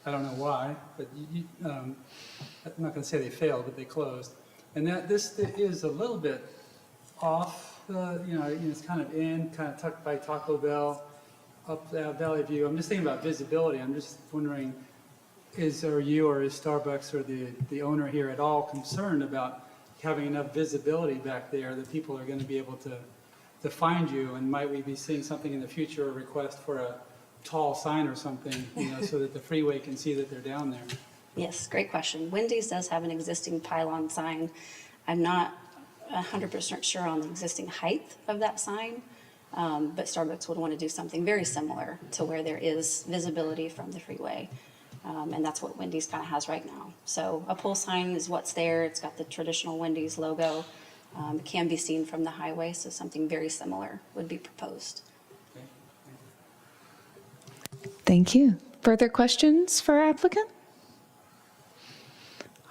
I don't know why, but I'm not going to say they failed, but they closed. And this is a little bit off, it's kind of tucked by Taco Bell, up Valley View. I'm just thinking about visibility. I'm just wondering, are you or is Starbucks or the owner here at all concerned about having enough visibility back there that people are going to be able to find you? And might we be seeing something in the future, a request for a tall sign or something, so that the freeway can see that they're down there? Yes, great question. Wendy's does have an existing pylon sign. I'm not 100% sure on the existing height of that sign, but Starbucks would want to do something very similar to where there is visibility from the freeway. And that's what Wendy's kind of has right now. So a pole sign is what's there. It's got the traditional Wendy's logo. It can be seen from the highway, so something very similar would be proposed. Thank you. Further questions for our applicant?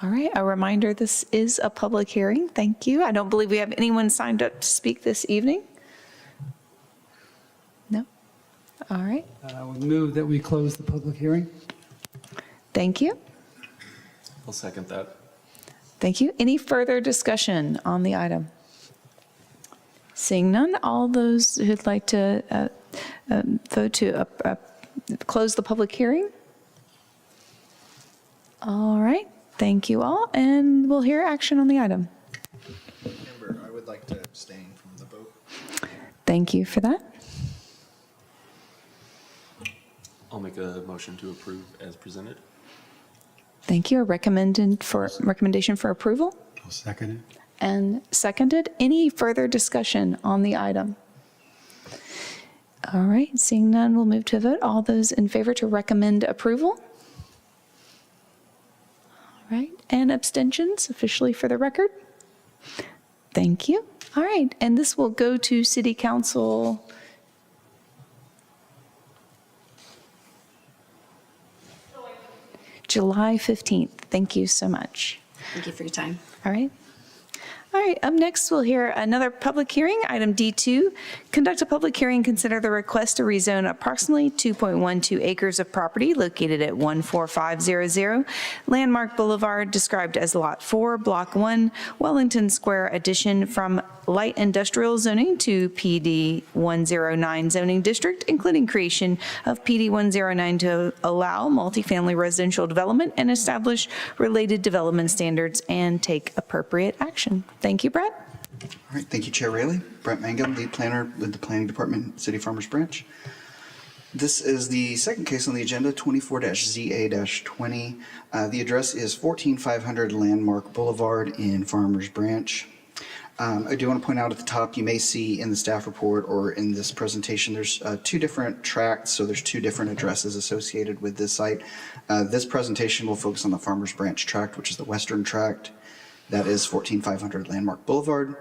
All right, a reminder, this is a public hearing. Thank you. I don't believe we have anyone signed up to speak this evening. No? All right, I would move that we close the public hearing. thank you. I'll second that. Thank you. Any further discussion on the item? Seeing none, all those who'd like to vote to close the public hearing? All right, thank you all, and we'll hear action on the item. Amber, I would like to abstain from the vote. Thank you for that. I'll make a motion to approve as presented. Thank you. A recommendation for approval I'll second it. and seconded. Any further discussion on the item? All right, seeing none, we'll move to a vote. All those in favor to recommend approval? All right, and abstentions officially for the record? Thank you. All right, and this will go to City Council. July 15th. Thank you so much. Thank you for your time. All right. All right, up next, we'll hear another public hearing, item D2. Conduct a public hearing, consider the request to rezone approximately 2.12 acres of property located at 14500 Landmark Boulevard, described as Lot 4, Block 1, Wellington Square addition from light industrial zoning to PD 109 zoning district, including creation of PD 109 to allow multifamily residential development and establish related development standards and take appropriate action. Thank you, Brett. All right, thank you, Chair Raley. Brett Mangum, lead planner with the Planning Department, City Farmers Branch. This is the second case on the agenda, 24-ZA-20. The address is 14500 Landmark Boulevard in Farmers Branch. I do want to point out at the top, you may see in the staff report or in this presentation, there's two different tracts, so there's two different addresses associated with this site. This presentation will focus on the Farmers Branch tract, which is the western tract. That is 14500 Landmark Boulevard.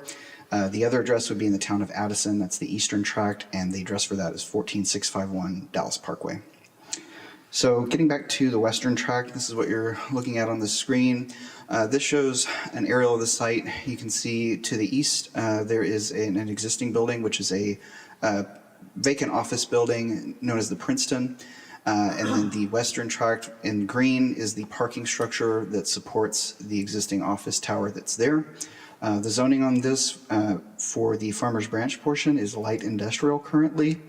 The other address would be in the town of Addison. That's the eastern tract, and the address for that is 14651 Dallas Parkway. So getting back to the western tract, this is what you're looking at on the screen. This shows an aerial of the site. You can see to the east, there is an existing building, which is a vacant office building known as the Princeton. And then the western tract in green is the parking structure that supports the existing office tower that's there. The zoning on this for the Farmers Branch portion is light industrial currently.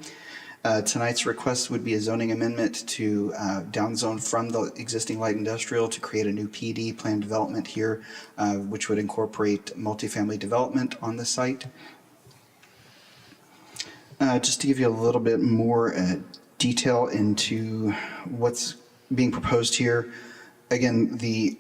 Tonight's request would be a zoning amendment to downzone from the existing light industrial to create a new PD planned development here, which would incorporate multifamily development on the site. Just to give you a little bit more detail into what's being proposed here. Again, the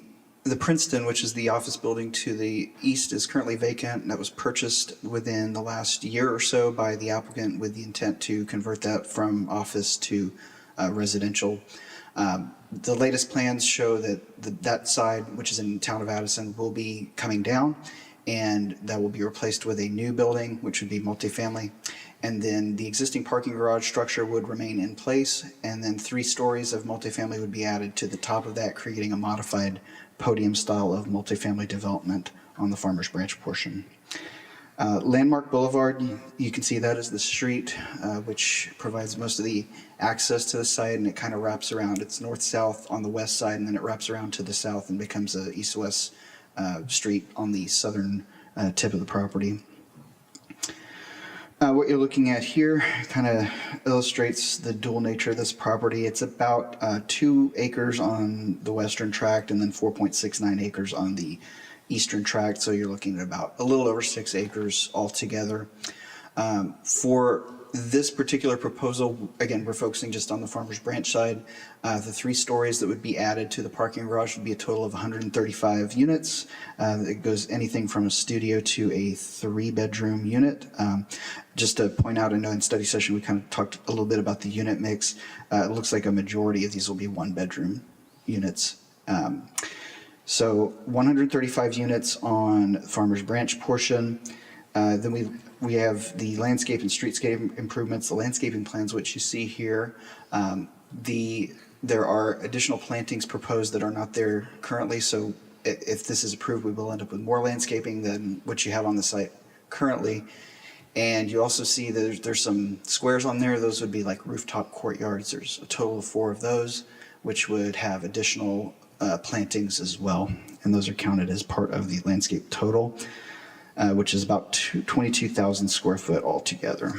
Princeton, which is the office building to the east, is currently vacant. That was purchased within the last year or so by the applicant with the intent to convert that from office to residential. The latest plans show that that side, which is in the town of Addison, will be coming down, and that will be replaced with a new building, which would be multifamily. And then the existing parking garage structure would remain in place, and then 3 stories of multifamily would be added to the top of that, creating a modified podium style of multifamily development on the Farmers Branch portion. Landmark Boulevard, you can see that as the street, which provides most of the access to the site, and it kind of wraps around. It's north-south on the west side, and then it wraps around to the south and becomes a east-west street on the southern tip of the property. What you're looking at here kind of illustrates the dual nature of this property. It's about 2 acres on the western tract and then 4.69 acres on the eastern tract. So you're looking at about a little over 6 acres altogether. For this particular proposal, again, we're focusing just on the Farmers Branch side. The 3 stories that would be added to the parking garage would be a total of 135 units. It goes anything from a studio to a 3-bedroom unit. Just to point out, I know in study session we kind of talked a little bit about the unit mix. It looks like a majority of these will be 1-bedroom units. So 135 units on Farmers Branch portion. Then we have the landscape and streetscape improvements, the landscaping plans, which you see here. There are additional plantings proposed that are not there currently, so if this is approved, we will end up with more landscaping than what you have on the site currently. And you also see there's some squares on there. Those would be like rooftop courtyards. There's a total of 4 of those, which would have additional plantings as well, and those are counted as part of the landscape total, which is about 22,000 square foot altogether.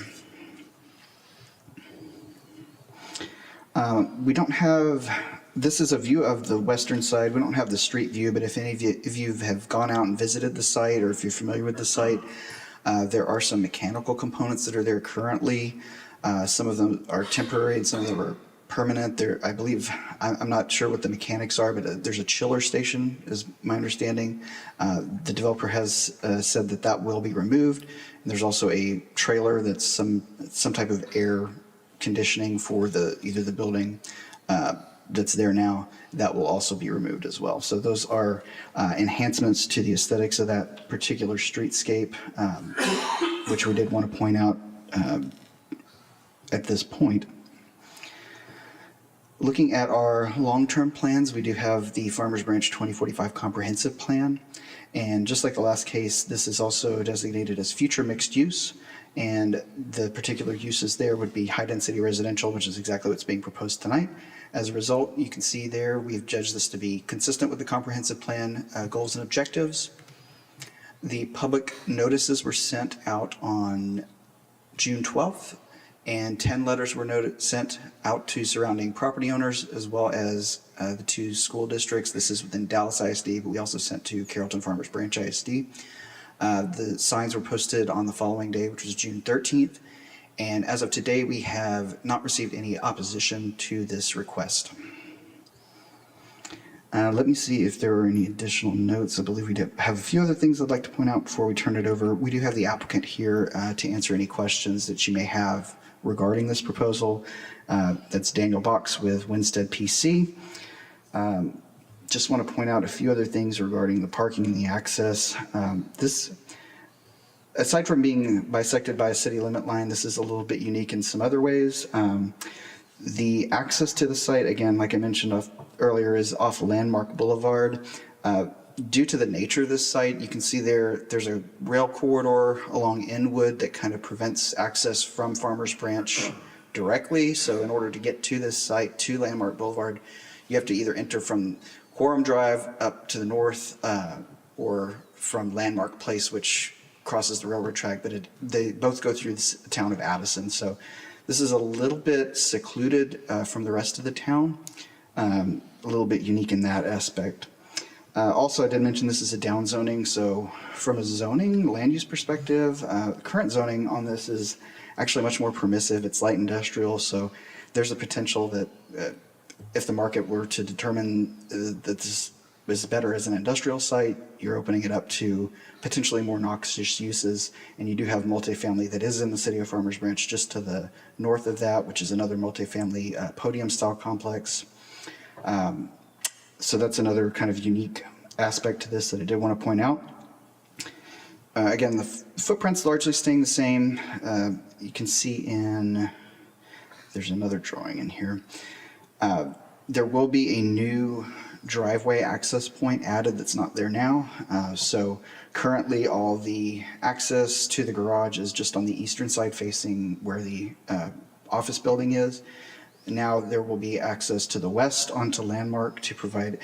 We don't have, this is a view of the western side. We don't have the street view, but if any of you have gone out and visited the site, or if you're familiar with the site, there are some mechanical components that are there currently. Some of them are temporary and some of them are permanent. There, I believe, I'm not sure what the mechanics are, but there's a chiller station, is my understanding. The developer has said that will be removed. And there's also a trailer that's some type of air conditioning for either the building that's there now, that will also be removed as well. So those are enhancements to the aesthetics of that particular streetscape, which we did want to point out at this point. Looking at our long-term plans, we do have the Farmers Branch 2045 Comprehensive Plan. And just like the last case, this is also designated as future mixed use. And the particular uses there would be high-density residential, which is exactly what's being proposed tonight. As a result, you can see there, we've judged this to be consistent with the comprehensive plan goals and objectives. The public notices were sent out on June 12th. And 10 letters were sent out to surrounding property owners, as well as the 2 school districts. This is within Dallas ISD, but we also sent to Carrollton Farmers Branch ISD. The signs were posted on the following day, which was June 13th. And as of today, we have not received any opposition to this request. Let me see if there are any additional notes. I believe we have a few other things I'd like to point out before we turn it over. We do have the applicant here to answer any questions that you may have regarding this proposal. That's Daniel Box with Winstead PC. Just want to point out a few other things regarding the parking and the access. This, aside from being bisected by a city limit line, this is a little bit unique in some other ways. The access to the site, again, like I mentioned earlier, is off Landmark Boulevard. Due to the nature of this site, you can see there's a rail corridor along Inwood that kind of prevents access from Farmers Branch directly. So in order to get to this site, to Landmark Boulevard, you have to either enter from Quorum Drive up to the north or from Landmark Place, which crosses the railroad track, but they both go through the town of Addison. So this is a little bit secluded from the rest of the town, a little bit unique in that aspect. Also, I did mention this is a down zoning, so from a zoning land use perspective, current zoning on this is actually much more permissive. It's light industrial, so there's a potential that if the market were to determine that this is better as an industrial site, you're opening it up to potentially more noxious uses, and you do have multifamily that is in the city of Farmers Branch just to the north of that, which is another multifamily podium-style complex. So that's another kind of unique aspect to this that I did want to point out. Again, the footprint's largely staying the same. You can see there's another drawing in here. There will be a new driveway access point added that's not there now. So currently, all the access to the garage is just on the eastern side facing where the office building is. Now there will be access to the west onto Landmark to provide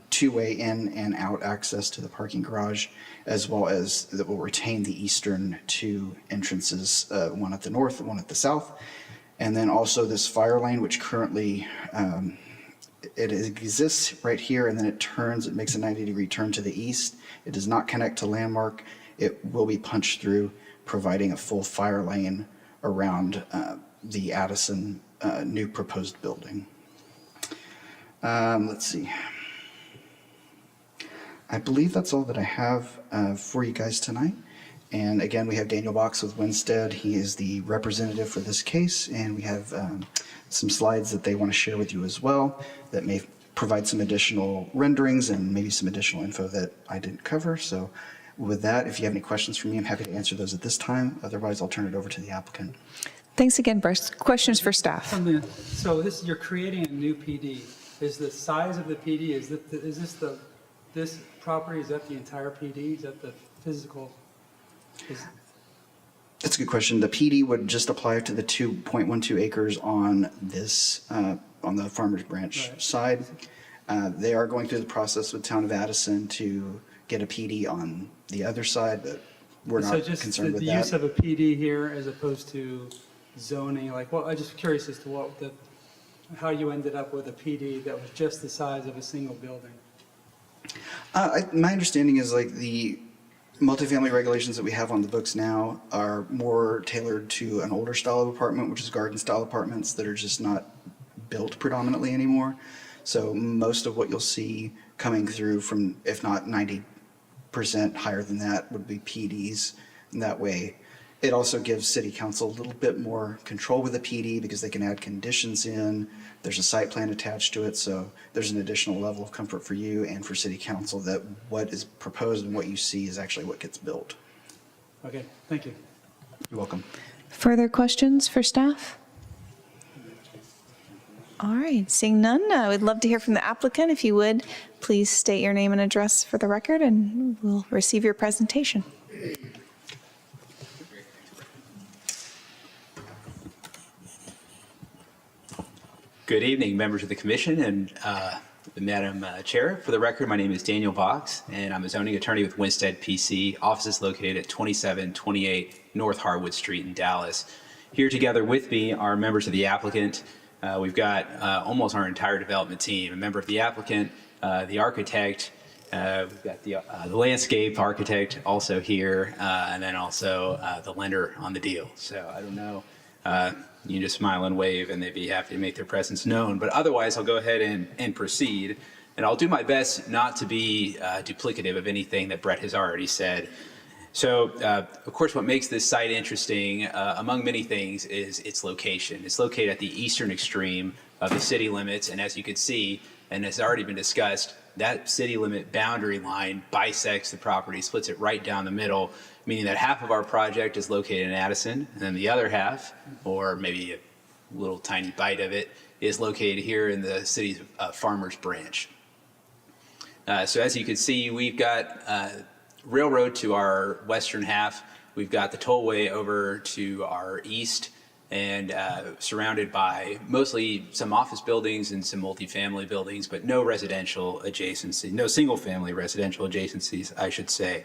two-way in and out access to the parking garage, as well as that will retain the eastern two entrances, one at the north and one at the south. And then also this fire lane, which currently it exists right here, and then it turns, it makes a 90-degree turn to the east. It does not connect to Landmark. It will be punched through, providing a full fire lane around the Addison new proposed building. Let's see. I believe that's all that I have for you guys tonight. And again, we have Daniel Box with Winstead. He is the representative for this case, and we have some slides that they want to share with you as well that may provide some additional renderings and maybe some additional info that I didn't cover. So with that, if you have any questions for me, I'm happy to answer those at this time. Otherwise, I'll turn it over to the applicant. Thanks again, Bruce. Questions for staff? So you're creating a new PD. Is the size of the PD, this property, is that the entire PD? Is that the physical? That's a good question. The PD would just apply to the 2.12 acres on this, on the Farmers Branch side. They are going through the process with Town of Addison to get a PD on the other side, but we're not concerned with the that. use of a PD here as opposed to zoning, I'm just curious as to how you ended up with a PD that was just the size of a single building. My understanding is like the multifamily regulations that we have on the books now are more tailored to an older style of apartment, which is garden style apartments that are just not built predominantly anymore. So most of what you'll see coming through from, if not 90% higher than that, would be PDs. And that way, it also gives city council a little bit more control with the PD because they can add conditions in. There's a site plan attached to it, so there's an additional level of comfort for you and for city council that what is proposed and what you see is actually what gets built. Okay, thank you. You're welcome. Further questions for staff? All right, seeing none, I would love to hear from the applicant. If you would, please state your name and address for the record, and we'll receive your presentation. Good evening, members of the commission and Madam Chair. For the record, my name is Daniel Box, and I'm a zoning attorney with Winstead PC. Office is located at 2728 North Harwood Street in Dallas. Here together with me are members of the applicant. We've got almost our entire development team, a member of the applicant, the architect, we've got the landscape architect also here, and then also the lender on the deal. So I don't know. You can just smile and wave and they'd be happy to make their presence known. But otherwise, I'll go ahead and proceed. And I'll do my best not to be duplicative of anything that Brett has already said. So, of course, what makes this site interesting, among many things, is its location. It's located at the eastern extreme of the city limits. And as you can see, and has already been discussed, that city limit boundary line bisects the property, splits it right down the middle, meaning that half of our project is located in Addison, and then the other half, or maybe a little tiny bite of it, is located here in the city's Farmers Branch. So as you can see, we've got railroad to our western half. We've got the tollway over to our east, and surrounded by mostly some office buildings and some multifamily buildings, but no residential adjacency, no single-family residential adjacencies, I should say.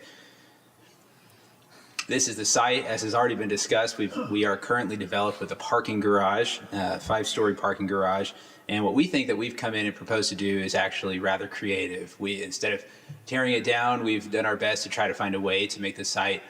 This is the site, as has already been discussed. We are currently developed with a parking garage, 5-story parking garage. And what we think that we've come in and proposed to do is actually rather creative. Instead of tearing it down, we've done our best to try to find a way to make the site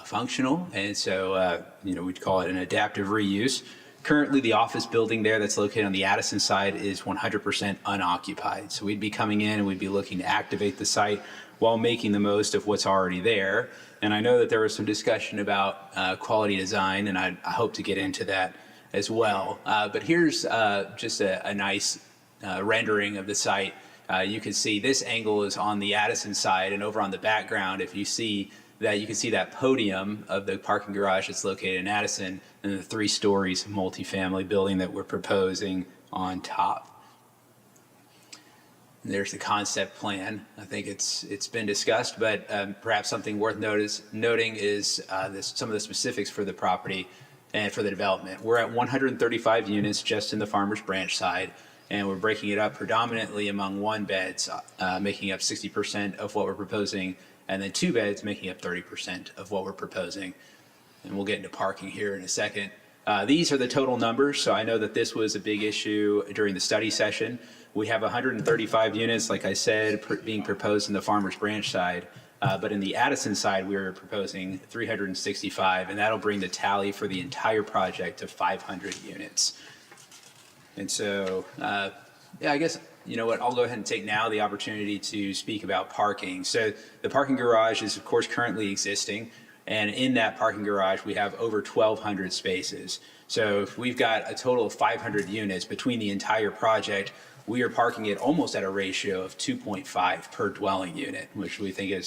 functional. And so, we'd call it an adaptive reuse. Currently, the office building there that's located on the Addison side is 100% unoccupied. So we'd be coming in and we'd be looking to activate the site while making the most of what's already there. And I know that there was some discussion about quality design, and I hope to get into that as well. But here's just a nice rendering of the site. You can see this angle is on the Addison side, and over on the background, if you see that you can see that podium of the parking garage that's located in Addison and the 3 stories of multifamily building that we're proposing on top. There's the concept plan. I think it's been discussed, but perhaps something worth noting is some of the specifics for the property and for the development. We're at 135 units just in the Farmers Branch side, and we're breaking it up predominantly among 1 beds, making up 60% of what we're proposing, and then 2 beds making up 30% of what we're proposing. And we'll get into parking here in a second. These are the total numbers, so I know that this was a big issue during the study session. We have 135 units, like I said, being proposed in the Farmers Branch side, but in the Addison side, we're proposing 365, and that'll bring the tally for the entire project to 500 units. And so, yeah, I guess, you know what, I'll go ahead and take now the opportunity to speak about parking. So the parking garage is, of course, currently existing. And in that parking garage, we have over 1,200 spaces. So if we've got a total of 500 units between the entire project, we are parking it almost at a ratio of 2.5 per dwelling unit, which we think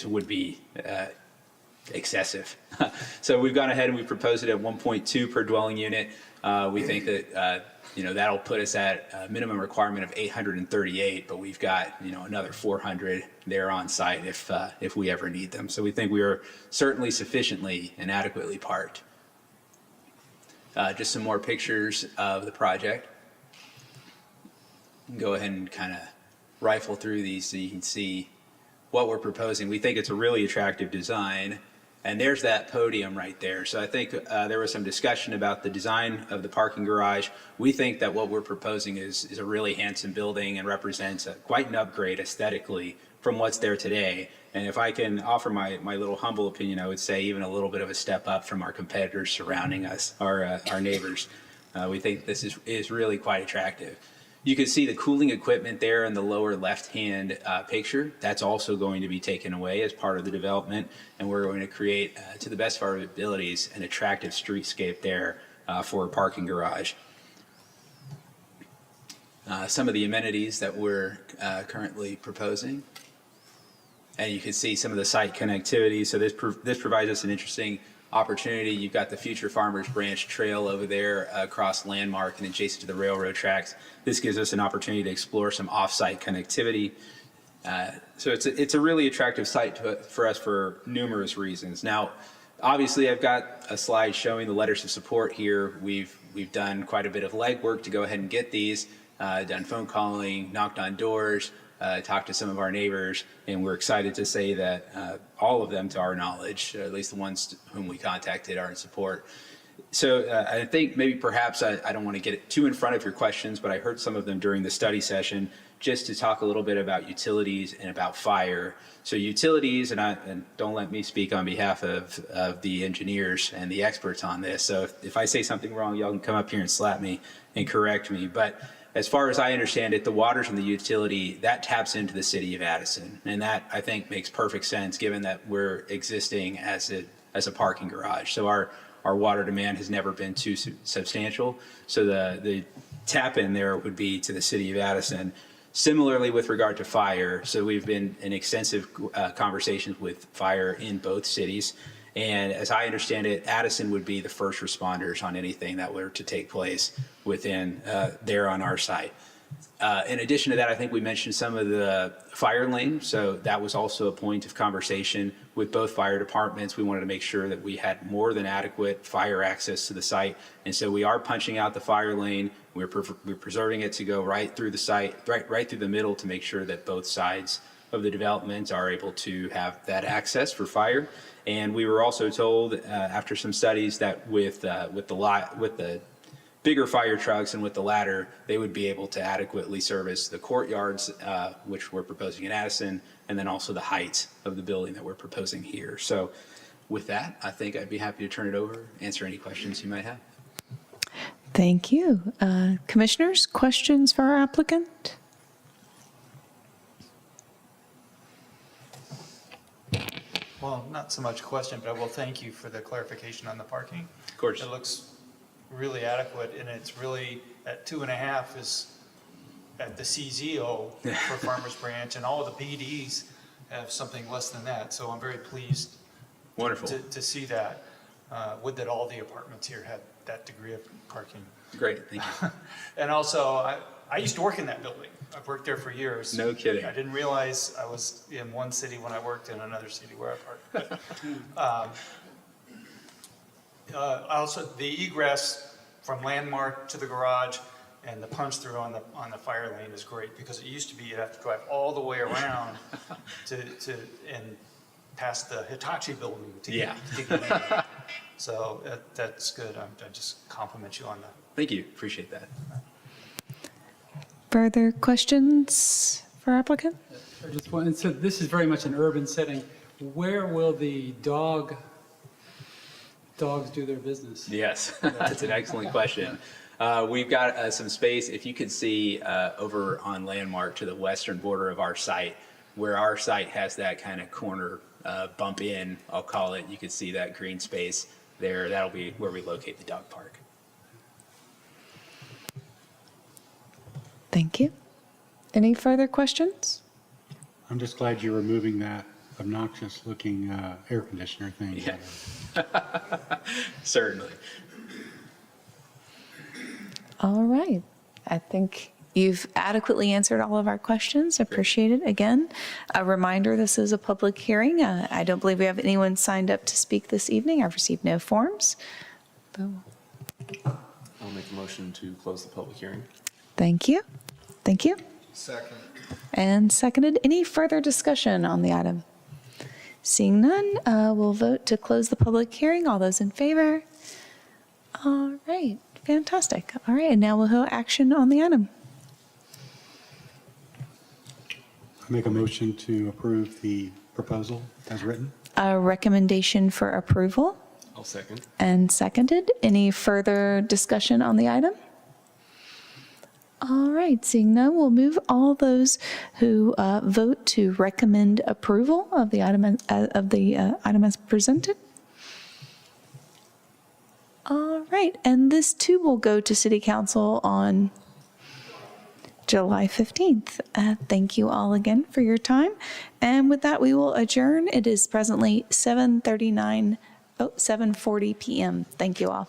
would be excessive. So we've gone ahead and we've proposed it at 1.2 per dwelling unit. We think that that'll put us at a minimum requirement of 838, but we've got another 400 there on site if we ever need them. So we think we are certainly sufficiently and adequately parked. Just some more pictures of the project. Go ahead and kind of rifle through these so you can see what we're proposing. We think it's a really attractive design. And there's that podium right there. So I think there was some discussion about the design of the parking garage. We think that what we're proposing is a really handsome building and represents quite an upgrade aesthetically from what's there today. And if I can offer my little humble opinion, I would say even a little bit of a step up from our competitors surrounding us, our neighbors. We think this is really quite attractive. You can see the cooling equipment there in the lower left-hand picture. That's also going to be taken away as part of the development, and we're going to create, to the best of our abilities, an attractive streetscape there for a parking garage. Some of the amenities that we're currently proposing. And you can see some of the site connectivity. So this provides us an interesting opportunity. You've got the future Farmers Branch Trail over there across Landmark and adjacent to the railroad tracks. This gives us an opportunity to explore some off-site connectivity. So it's a really attractive site for us for numerous reasons. Now, obviously, I've got a slide showing the letters of support here. We've done quite a bit of legwork to go ahead and get these, done phone calling, knocked on doors, talked to some of our neighbors, and we're excited to say that all of them, to our knowledge, at least the ones whom we contacted, are in support. So I think maybe perhaps I don't want to get it too in front of your questions, but I heard some of them during the study session, just to talk a little bit about utilities and about fire. So utilities, and don't let me speak on behalf of the engineers and the experts on this. So if I say something wrong, y'all can come up here and slap me and correct me. But as far as I understand it, the water from the utility, that taps into the city of Addison. And that, I think, makes perfect sense given that we're existing as a parking garage. So our water demand has never been too substantial. So the tap in there would be to the city of Addison. Similarly, with regard to fire, so we've been in extensive conversations with fire in both cities. And as I understand it, Addison would be the first responders on anything that were to take place within there on our site. In addition to that, I think we mentioned some of the fire lane. So that was also a point of conversation with both fire departments. We wanted to make sure that we had more than adequate fire access to the site. And so we are punching out the fire lane. We're preserving it to go right through the site, right through the middle, to make sure that both sides of the development are able to have that access for fire. And we were also told after some studies that with the bigger fire trucks and with the ladder, they would be able to adequately service the courtyards, which we're proposing in Addison, and then also the height of the building that we're proposing here. So with that, I think I'd be happy to turn it over, answer any questions you might have. Thank you. Commissioners, questions for our applicant? Well, not so much a question, but I will thank you for the clarification on the parking. Of course. It looks really adequate, and it's really at 2.5 is at the CZO for Farmers Branch, and all of the BDs have something less than that. So I'm very pleased Wonderful. to see that. Would that all the apartments here had that degree of parking. Great, thank you. And also, I used to work in that building. I've worked there for years. No kidding. I didn't realize I was in one city when I worked in another city where I parked. But, also, the egress from Landmark to the garage and the punch through on the fire lane is great, because it used to be you'd have to drive all the way around and past the Hitachi building to get in. So that's good. I just compliment you on that. Thank you, appreciate that. Further questions for applicant? I just want, so this is very much an urban setting. Where will the dogs do their business? Yes, that's an excellent question. We've got some space, if you could see over on Landmark to the western border of our site, where our site has that kind of corner bump in, I'll call it, you can see that green space there. That'll be where we locate the dog park. Thank you. Any further questions? I'm just glad you're removing that obnoxious looking air conditioner thing. Yeah. Certainly. All right. I think you've adequately answered all of our questions. Appreciate it. Again, a reminder, this is a public hearing. I don't believe we have anyone signed up to speak this evening. I've received no forms. I'll make a motion to close the public hearing. Thank you. Thank you. Second. And seconded. Any further discussion on the item? Seeing none, we'll vote to close the public hearing. All those in favor? All right. Fantastic. All right. And now we'll have action on the item. I make a motion to approve the proposal as written. A recommendation for approval I'll second. and seconded. Any further discussion on the item? All right, seeing none, we'll move all those who vote to recommend approval of the item as presented. All right, and this too will go to City Council on July 15th. Thank you all again for your time. And with that, we will adjourn. It is presently 7:40 p.m. Thank you all.